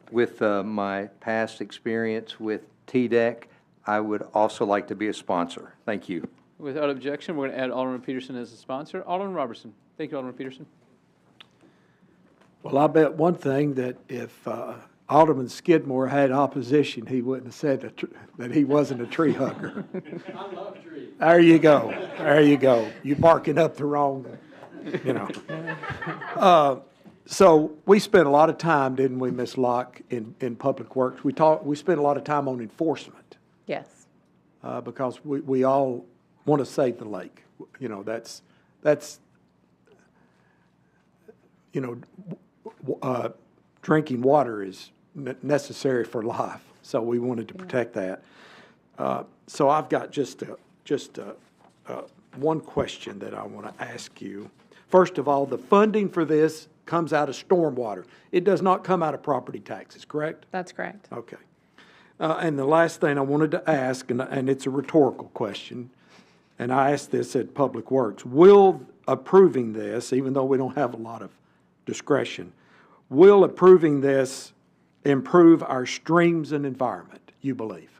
With my past experience with TDEC, I would also like to be a sponsor. Thank you. Without objection, we're going to add Alderman Peterson as a sponsor. Alderman Robertson. Thank you, Alderman Peterson. Well, I bet one thing that if Alderman Skidmore had opposition, he wouldn't have said that he wasn't a tree hugger. I love trees. There you go. There you go. You're barking up the wrong, So we spent a lot of time, didn't we, Ms. Locke, in Public Works? We spent a lot of time on enforcement, Yes. because we all want to save the lake. You know, that's, you know, drinking water is necessary for life, so we wanted to protect that. So I've got just one question that I want to ask you. First of all, the funding for this comes out of stormwater. It does not come out of property taxes, correct? That's correct. Okay. And the last thing I wanted to ask, and it's a rhetorical question, and I asked this at Public Works, will approving this, even though we don't have a lot of discretion, will approving this improve our streams and environment, you believe?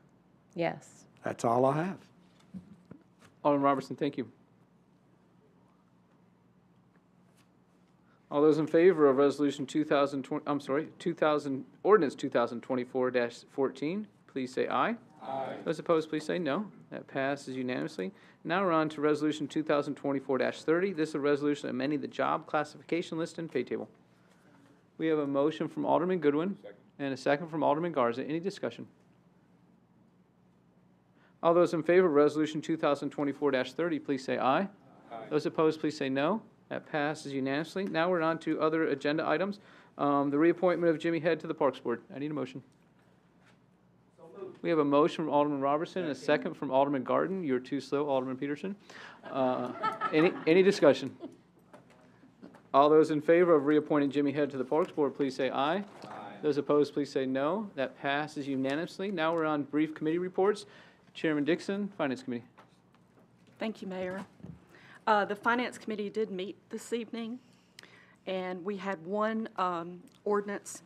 Yes. That's all I have. Alderman Robertson, thank you. All those in favor of Resolution 2020, Ordinance 2024-14, please say aye. Aye. Those opposed, please say no. That passes unanimously. Now we're on to Resolution 2024-30. This is a resolution amending the job classification list and pay table. We have a motion from Alderman Goodwin and a second from Alderman Garza. Any discussion? All those in favor of Resolution 2024-30, please say aye. Aye. Those opposed, please say no. That passes unanimously. Now we're on to other agenda items. The reappointment of Jimmy Head to the Parks Board. I need a motion. We have a motion from Alderman Robertson and a second from Alderman Garden. You're too slow, Alderman Peterson. Any discussion? All those in favor of reappointing Jimmy Head to the Parks Board, please say aye. Aye. Those opposed, please say no. That passes unanimously. Now we're on brief committee reports. Chairman Dixon, Finance Committee. Thank you, Mayor. The Finance Committee did meet this evening, and we had one ordinance,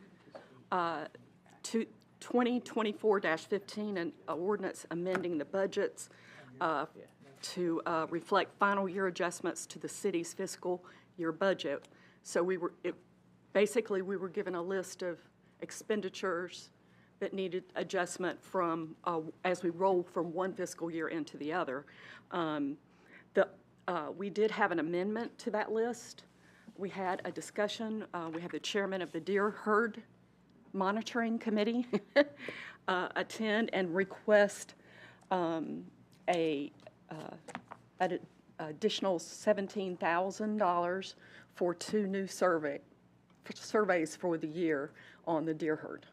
2024-15, an ordinance amending the budgets to reflect final year adjustments to the city's fiscal year budget. So basically we were given a list of expenditures that needed adjustment from as we roll from one fiscal year into the other. We did have an amendment to that list. We had a discussion. We had the chairman of the Deer Herd Monitoring Committee attend and request an additional $17,000 for 2 new surveys for the year on the deer herd.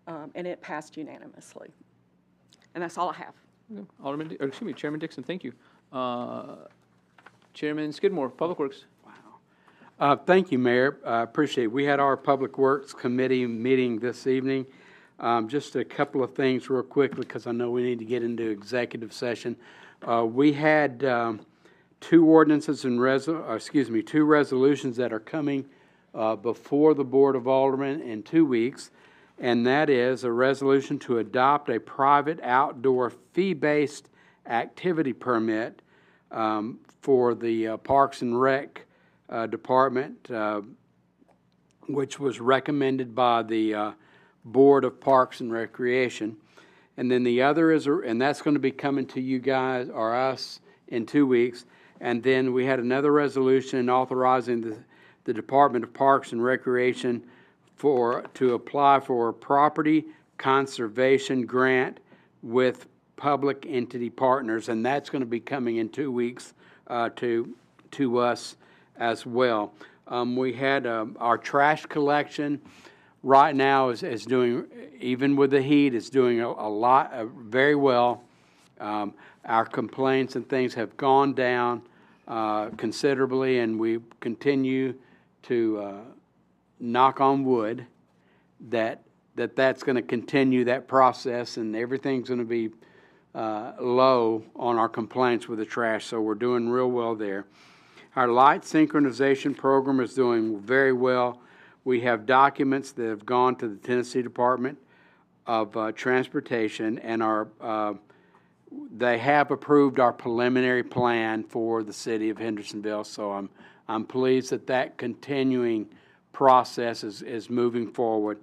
And it passed unanimously. And that's all I have. Chairman Dixon, thank you. Chairman Skidmore, Public Works. Thank you, Mayor. I appreciate it. We had our Public Works Committee meeting this evening. Just a couple of things real quickly, because I know we need to get into executive session. We had 2 ordinances and 2 resolutions that are coming before the Board of Aldermen in 2 weeks, and that is a resolution to adopt a private outdoor fee-based activity permit for the Parks and Rec Department, which was recommended by the Board of Parks and Recreation. And then the other is, and that's going to be coming to you guys or us in 2 weeks. And then we had another resolution authorizing the Department of Parks and Recreation to apply for a property conservation grant with public entity partners, and that's going to be coming in 2 weeks to us as well. We had our trash collection right now is doing, even with the heat, is doing a lot, very well. Our complaints and things have gone down considerably, and we continue to knock on wood that's going to continue that process, and everything's going to be low on our complaints with the trash, so we're doing real well there. Our light synchronization program is doing very well. We have documents that have gone to the Tennessee Department of Transportation, and they have approved our preliminary plan for the city of Hendersonville, so I'm pleased that continuing process is moving forward.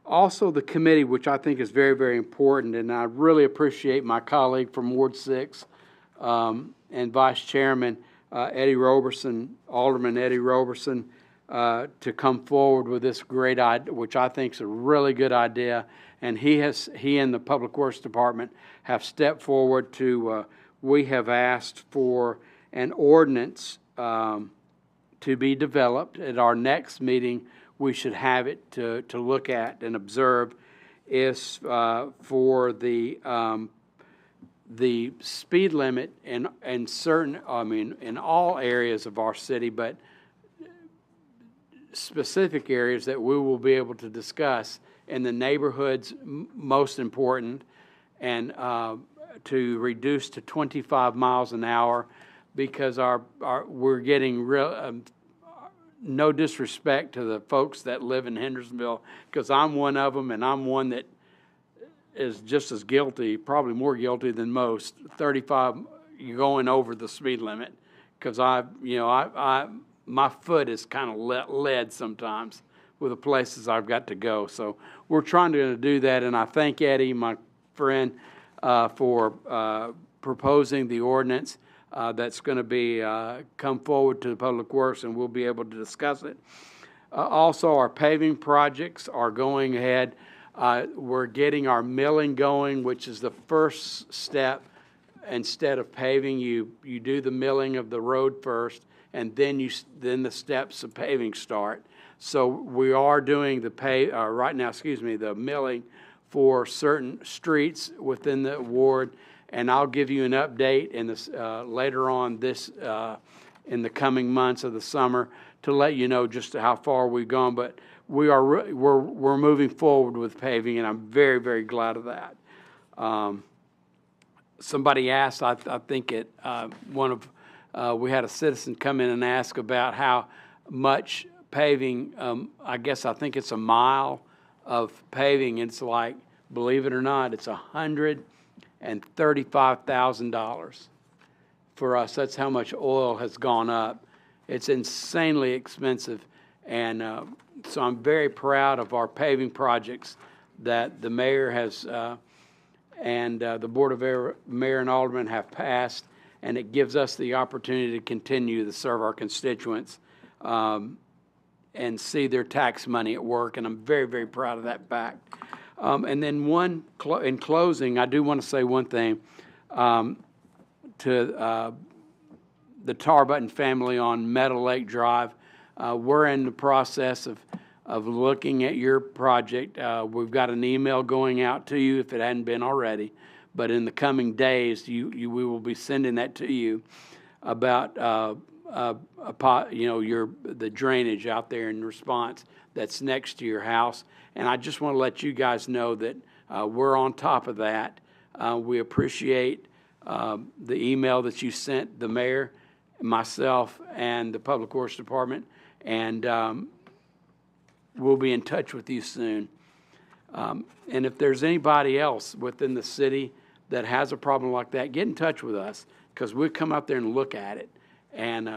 Also, the committee, which I think is very, very important, and I really appreciate my colleague from Ward 6 and Vice Chairman Eddie Roberson, Alderman Eddie Roberson, to come forward with this great idea, which I think is a really good idea. And he and the Public Works Department have stepped forward to, we have asked for an ordinance to be developed. At our next meeting, we should have it to look at and observe, is for the speed limit in certain, in all areas of our city, but specific areas that we will be able to discuss in the neighborhoods most important, and to reduce to 25 miles an hour, because we're getting real, no disrespect to the folks that live in Hendersonville, because I'm one of them, and I'm one that is just as guilty, probably more guilty than most, 35, you're going over the speed limit, because my foot is kind of led sometimes with the places I've got to go. So we're trying to do that, and I thank Eddie, my friend, for proposing the ordinance that's going to be come forward to the Public Works, and we'll be able to discuss it. Also, our paving projects are going ahead. We're getting our milling going, which is the first step. Instead of paving, you do the milling of the road first, and then the steps of paving start. So we are doing the milling for certain streets within the ward, and I'll give you an update in this later on this in the coming months of the summer to let you know just how far we've gone. But we're moving forward with paving, and I'm very, very glad of that. Somebody asked, I think we had a citizen come in and ask about how much paving, I think it's a mile of paving. It's like, believe it or not, it's $135,000 for us. That's how much oil has gone up. It's insanely expensive. And so I'm very proud of our paving projects that the mayor has and the Board of Mayor and Aldermen have passed, and it gives us the opportunity to continue to serve our constituents and see their tax money at work, and I'm very, very proud of that fact. And then in closing, I do want to say one thing to the Tarbutton family on Meadow Lake Drive. We're in the process of looking at your project. We've got an email going out to you if it hadn't been already, but in the coming days, we will be sending that to you about the drainage out there in response that's next to your house. And I just want to let you guys know that we're on top of that. We appreciate the email that you sent the mayor, myself, and the Public Works Department, and we'll be in touch with you soon. And if there's anybody else within the city that has a problem like that, get in touch with us, because we'll come out there and look at it. And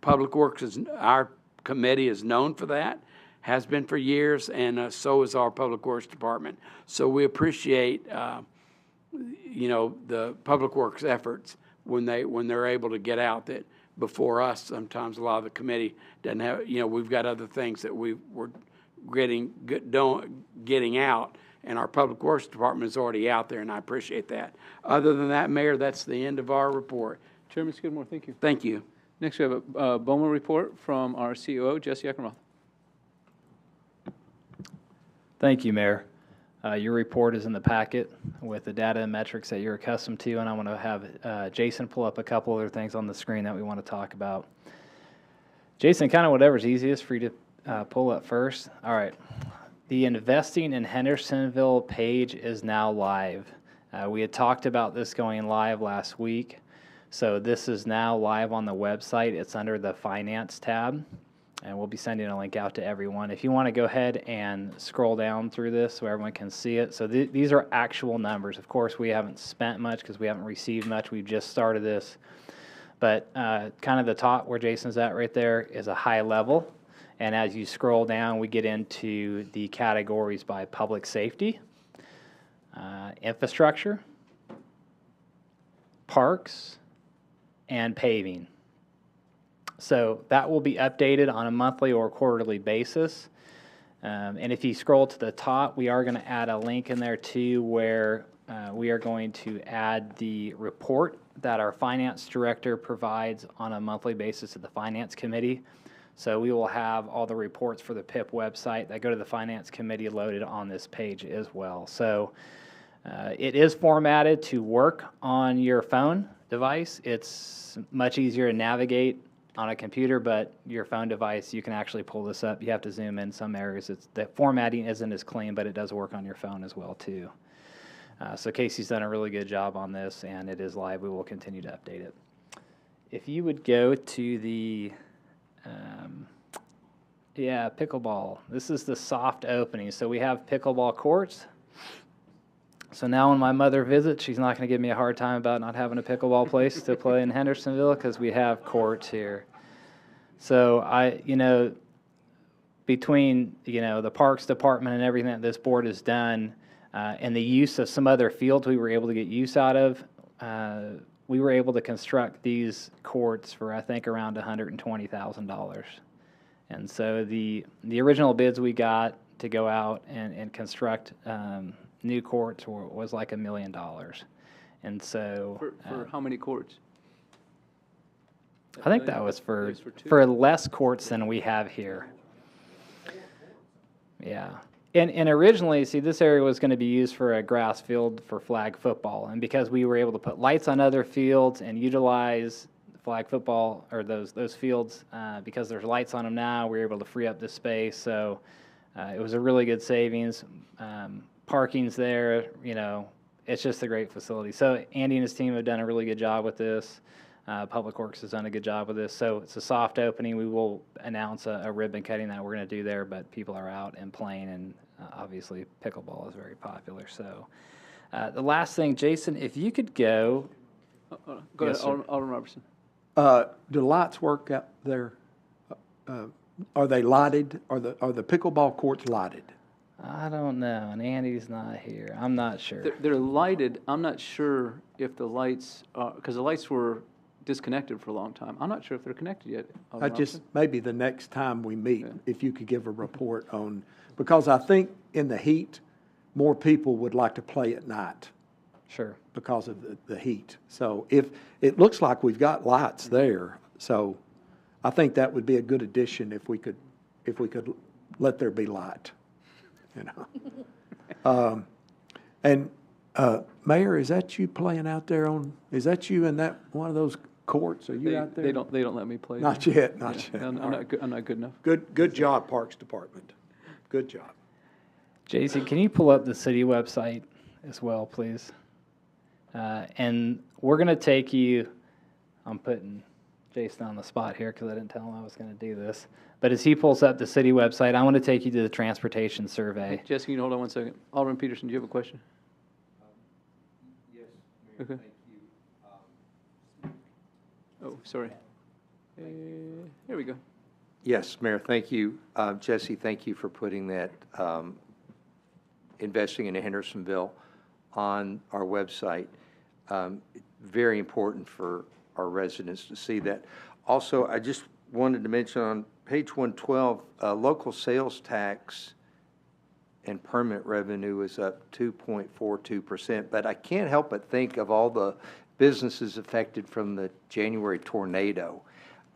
Public Works, our committee is known for that, has been for years, and so is our Public Works Department. So we appreciate, the Public Works efforts when they're able to get out that before us. Sometimes a lot of the committee doesn't have, we've got other things that we're getting out, and our Public Works Department is already out there, and I appreciate that. Other than that, Mayor, that's the end of our report. Chairman Skidmore, thank you. Thank you. Next, we have a BOMA report from our COO, Jesse Eckenroth. Thank you, Mayor. Your report is in the packet with the data and metrics that you're accustomed to, and I want to have Jason pull up a couple other things on the screen that we want to talk about. Jason, kind of whatever's easiest for you to pull up first. All right. The Investing in Hendersonville page is now live. We had talked about this going live last week. So this is now live on the website. It's under the Finance tab, and we'll be sending a link out to everyone. If you want to go ahead and scroll down through this so everyone can see it. So these are actual numbers. Of course, we haven't spent much because we haven't received much. We've just started this. But kind of the top where Jason's at right there is a high level. And as you scroll down, we get into the categories by public safety, infrastructure, parks, and paving. So that will be updated on a monthly or quarterly basis. And if you scroll to the top, we are going to add a link in there too where we are going to add the report that our finance director provides on a monthly basis to the finance committee. So we will have all the reports for the PIP website that go to the finance committee loaded on this page as well. So it is formatted to work on your phone device. It's much easier to navigate on a computer, but your phone device, you can actually pull this up. You have to zoom in some areas. The formatting isn't as clean, but it does work on your phone as well too. So Casey's done a really good job on this, and it is live. We will continue to update it. If you would go to the, pickleball. This is the soft opening. So we have pickleball courts. So now when my mother visits, she's not going to give me a hard time about not having a pickleball place to play in Hendersonville because we have courts here. So between, the Parks Department and everything that this board has done, and the use of some other fields we were able to get use out of, we were able to construct these courts for, I think, around $120,000. And so the original bids we got to go out and construct new courts was like $1 million. And so... For how many courts? I think that was for less courts than we have here. Yeah. And originally, see, this area was going to be used for a grass field for flag football. And because we were able to put lights on other fields and utilize flag football, or those fields, because there's lights on them now, we were able to free up this space. So it was a really good savings. Parking's there, it's just a great facility. So Andy and his team have done a really good job with this. Public Works has done a good job with this. So it's a soft opening. We will announce a ribbon cutting that we're going to do there, but people are out and playing, and obviously pickleball is very popular. So the last thing, Jason, if you could go. Go Yes, ahead, sir. Alderman Robertson. Do lights work out there? Are they lighted? Are the pickleball courts lighted? I don't know, and Andy's not here. I'm not sure. They're lighted. I'm not sure if the lights, because the lights were disconnected for a long time. I'm not sure if they're connected yet. Maybe the next time we meet, if you could give a report on, because I think in the heat, more people would like to play at night. Sure. Because of the heat. So if, it looks like we've got lights there, so I think that would be a good addition if we could let there be light, Mayor, is that you playing out there is that you in that one of those courts? Are you out there? They don't let me play. Not yet, not yet. I'm not good enough. Good job, Parks Department. Good job. Jason, can you pull up the city website as well, please? And we're going to take you, I'm putting Jason on the spot here because I didn't tell him I was going to do this. But as he pulls up the city website, I want to take you to the transportation survey. Jesse, can you hold on one second? Alderman Peterson, do you have a question? Yes, Mayor, okay. Thank you. Oh, sorry. Here we go. Yes, Mayor, thank you. Jesse, thank you for putting that investing in Hendersonville on our website. Very important for our residents to see that. Also, I just wanted to mention on page 112, local sales tax and permit revenue is up 2.42%, but I can't help but think of all the businesses affected from the January tornado.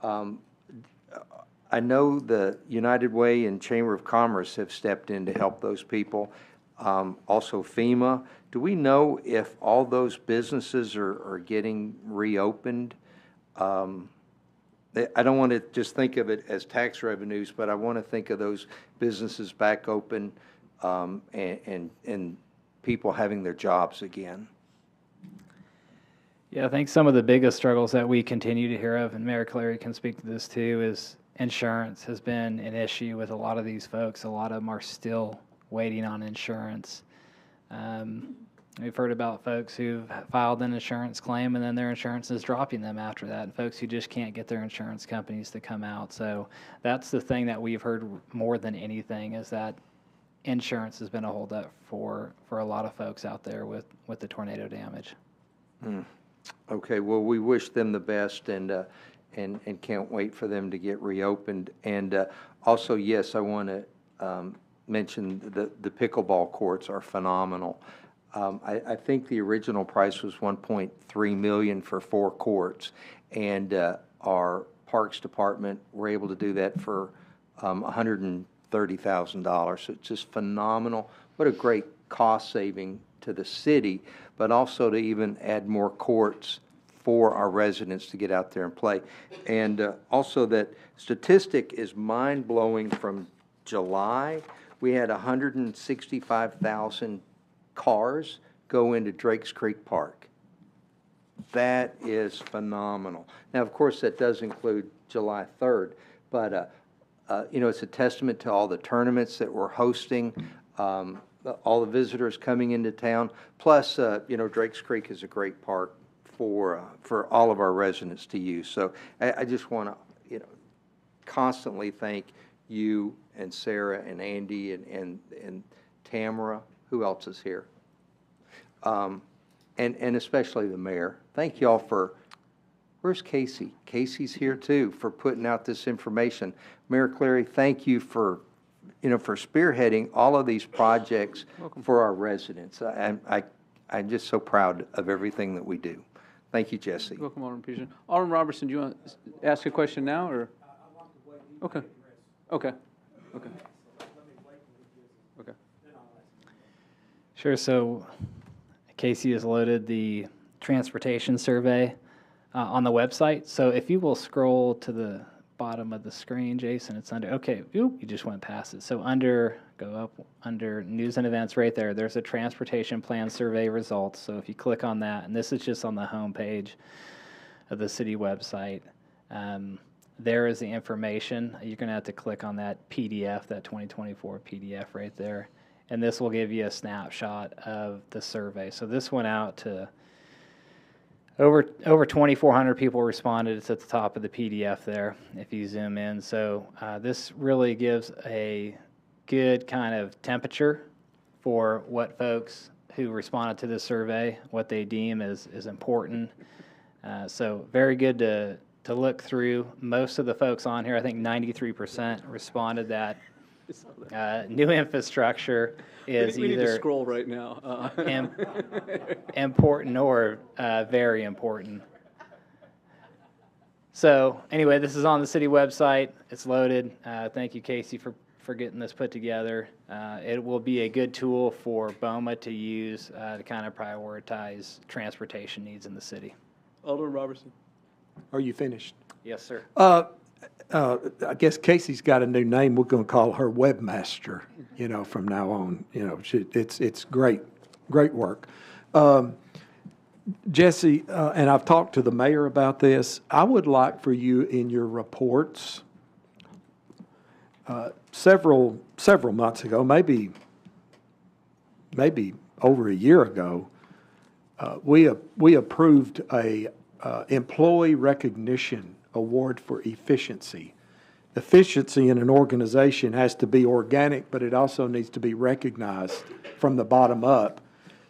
I know the United Way and Chamber of Commerce have stepped in to help those people. Also FEMA. Do we know if all those businesses are getting reopened? I don't want to just think of it as tax revenues, but I want to think of those businesses back open and people having their jobs again. Yeah, I think some of the biggest struggles that we continue to hear of, and Mayor Clary can speak to this too, is insurance has been an issue with a lot of these folks. A lot of them are still waiting on insurance. We've heard about folks who've filed an insurance claim and then their insurance is dropping them after that, and folks who just can't get their insurance companies to come out. So that's the thing that we've heard more than anything, is that insurance has been a holdup for a lot of folks out there with the tornado damage. Okay, well, we wish them the best, and and can't wait for them to get reopened. And also, yes, I want to mention the pickleball courts are phenomenal. I think the original price was 1.3 million for 4 courts, and our Parks Department were able to do that for $130,000. So it's just phenomenal. What a great cost saving to the city, but also to even add more courts for our residents to get out there and play. And also that statistic is mind-blowing. From July, we had 165,000 cars go into Drakes Creek Park. That is phenomenal. Now, of course, that does include July 3rd, but you know, it's a testament to all the tournaments that we're hosting, all the visitors coming into town. Plus, you know, Drakes Creek is a great park for all of our residents to use. So I just want to, you know, constantly thank you and Sarah and Andy and Tamara. Who else is here? And especially the mayor. Thank you all for, where's Casey? Casey's here too, for putting out this information. Mayor Cleary, thank you for, you know, for spearheading all of these projects for our residents. I'm just so proud of everything that we do. Thank you, Jesse. Welcome, Alderman Peterson. Alderman Robertson, do you want to ask a question now, or? Okay. Okay. Okay. Okay. Sure. So Casey has loaded the transportation survey on the website. So if you will scroll to the bottom of the screen, Jason, it's under, okay, oop, you just went past it. So go up under news and events right there, there's a transportation plan survey results. So if you click on that, and this is just on the home page of the city website, there is the information. You're going to have to click on that PDF, that 2024 PDF right there. And this will give you a snapshot of the survey. So this went out to over 2,400 people responded. It's at the top of the PDF there if you zoom in. So this really gives a good kind of temperature for what folks who responded to this survey, what they deem is important. So very good to look through. Most of the folks on here, I think 93% responded that new infrastructure is we need to either scroll right now. important or very important. So anyway, this is on the city website. It's loaded. Thank you, Casey, for getting this put together. It will be a good tool for BOMA to use to kind of prioritize transportation needs in the city. Alderman Robertson. Are you finished? Yes, sir. I guess Casey's got a new name. We're going to call her Webmaster, you know, from now on. You know, it's great work. Jesse, and I've talked to the mayor about this, I would like for you in your reports several months ago, maybe over a year ago, we approved a employee recognition award for efficiency. Efficiency in an organization has to be organic, but it also needs to be recognized from the bottom up.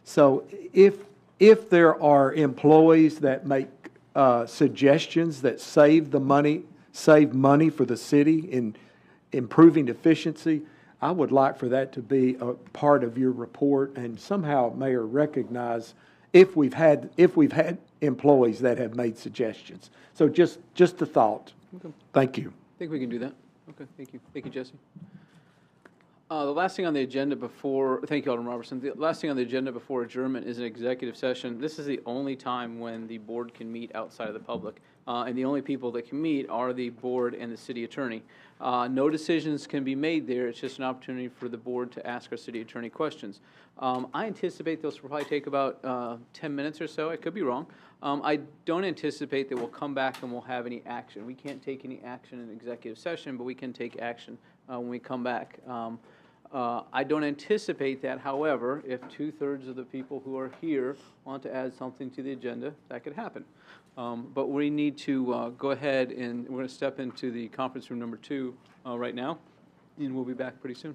So if there are employees that make suggestions that save money for the city in improving efficiency, I would like for that to be a part of your report, and somehow, Mayor, recognize if we've had employees that have made suggestions. So just a thought. Okay. Thank you. I think we can do that. Okay, thank you. Thank you, Jesse. The last thing on the agenda before, thank you, Alderman Robertson. The last thing on the agenda before adjournment is an executive session. This is the only time when the board can meet outside of the public. And the only people that can meet are the board and the city attorney. No decisions can be made there. It's just an opportunity for the board to ask our city attorney questions. I anticipate those will probably take about 10 minutes or so. I could be wrong. I don't anticipate that we'll come back and we'll have any action. We can't take any action in executive session, but we can take action when we come back. I don't anticipate that, however, if 2/3 of the people who are here want to add something to the agenda, that could happen. But we need to go ahead, and we're going to step into the conference room number 2 right now, and we'll be back pretty soon.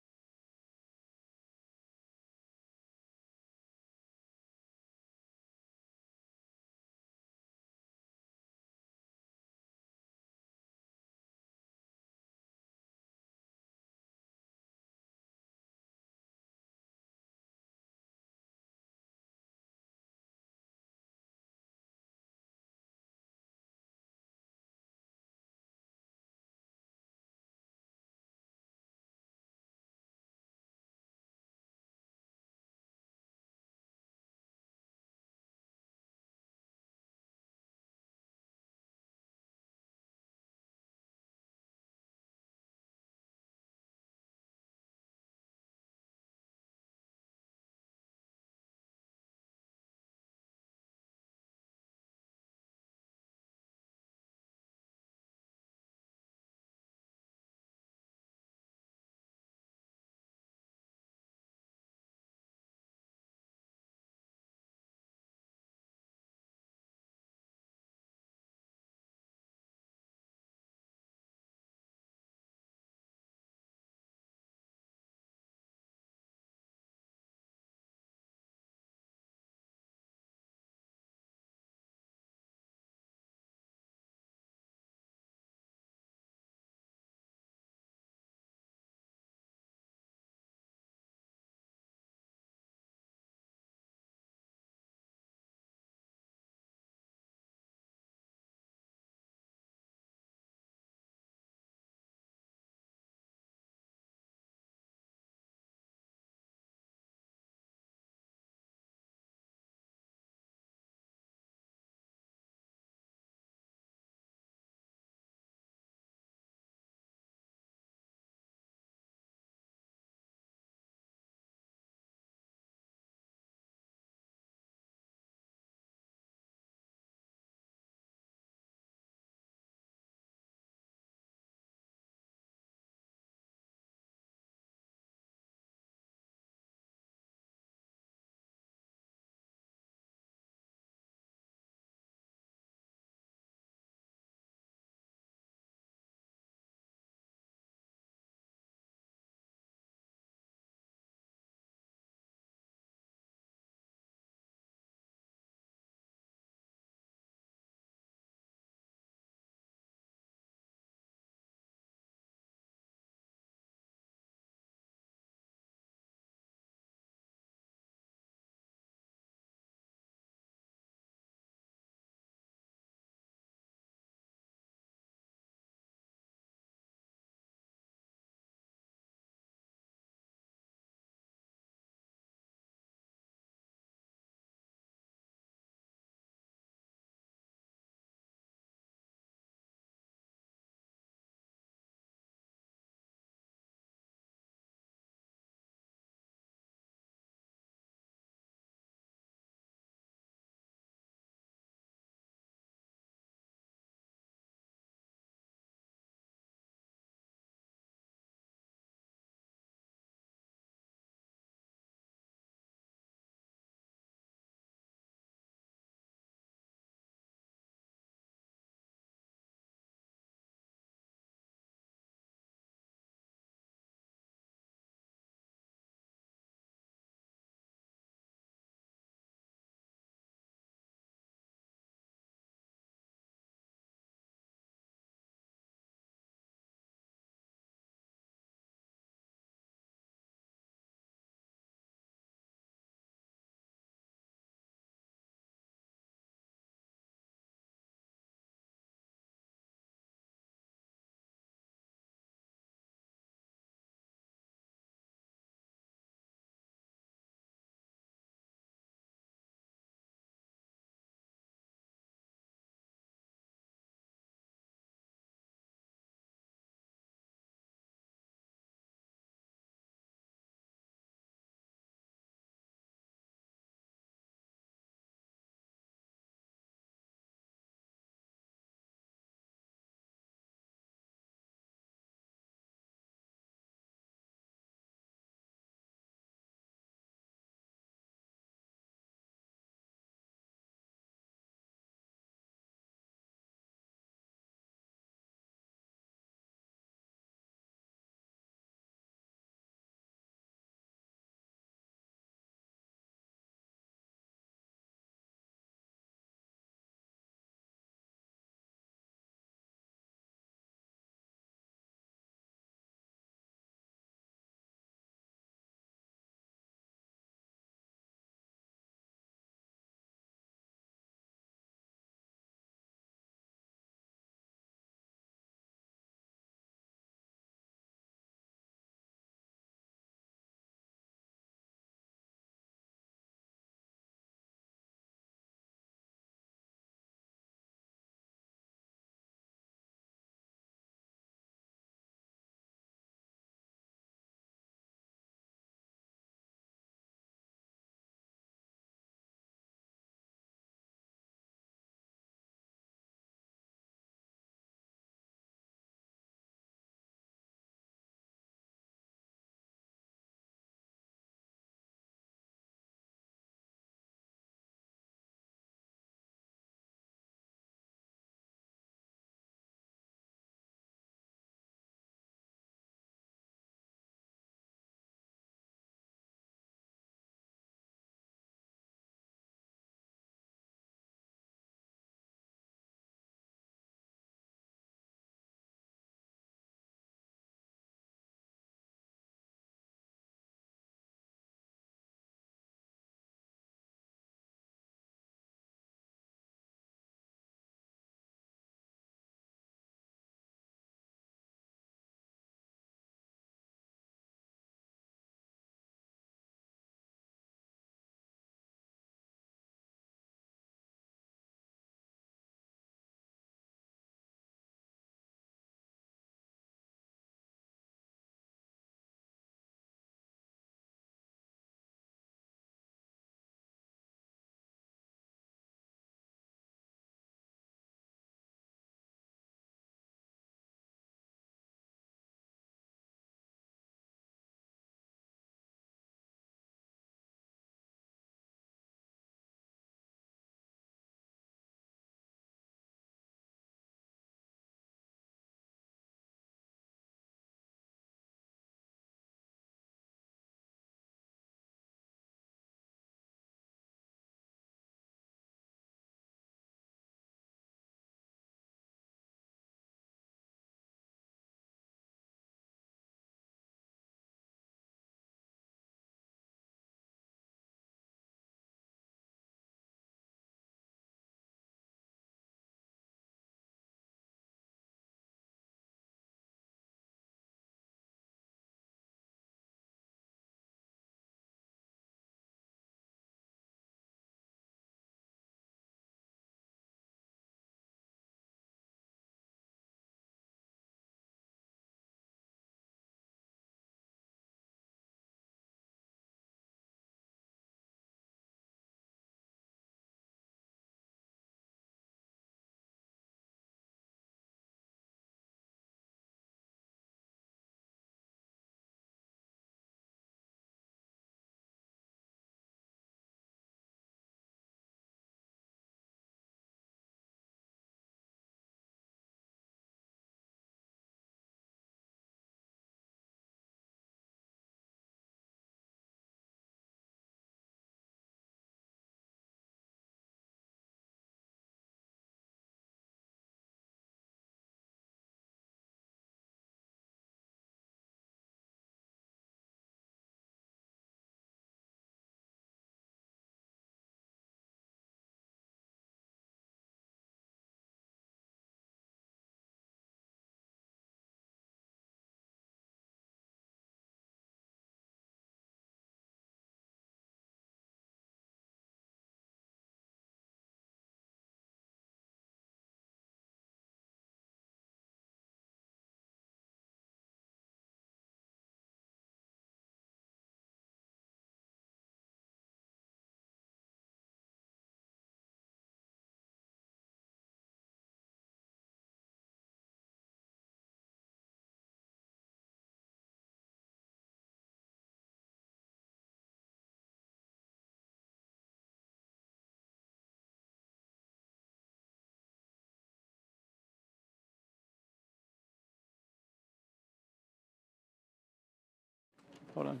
hold on.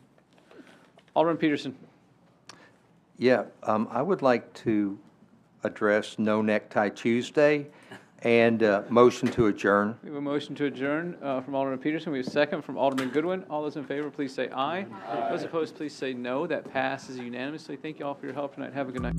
Alderman Peterson. Yeah, I would like to address No Necktie Tuesday and motion to adjourn. We have a motion to adjourn from Alderman Peterson. We have a second from Alderman Goodwin. All those in favor, please say aye. Those opposed, please say no. That passes unanimously. Thank you all for your help tonight. Have a good night.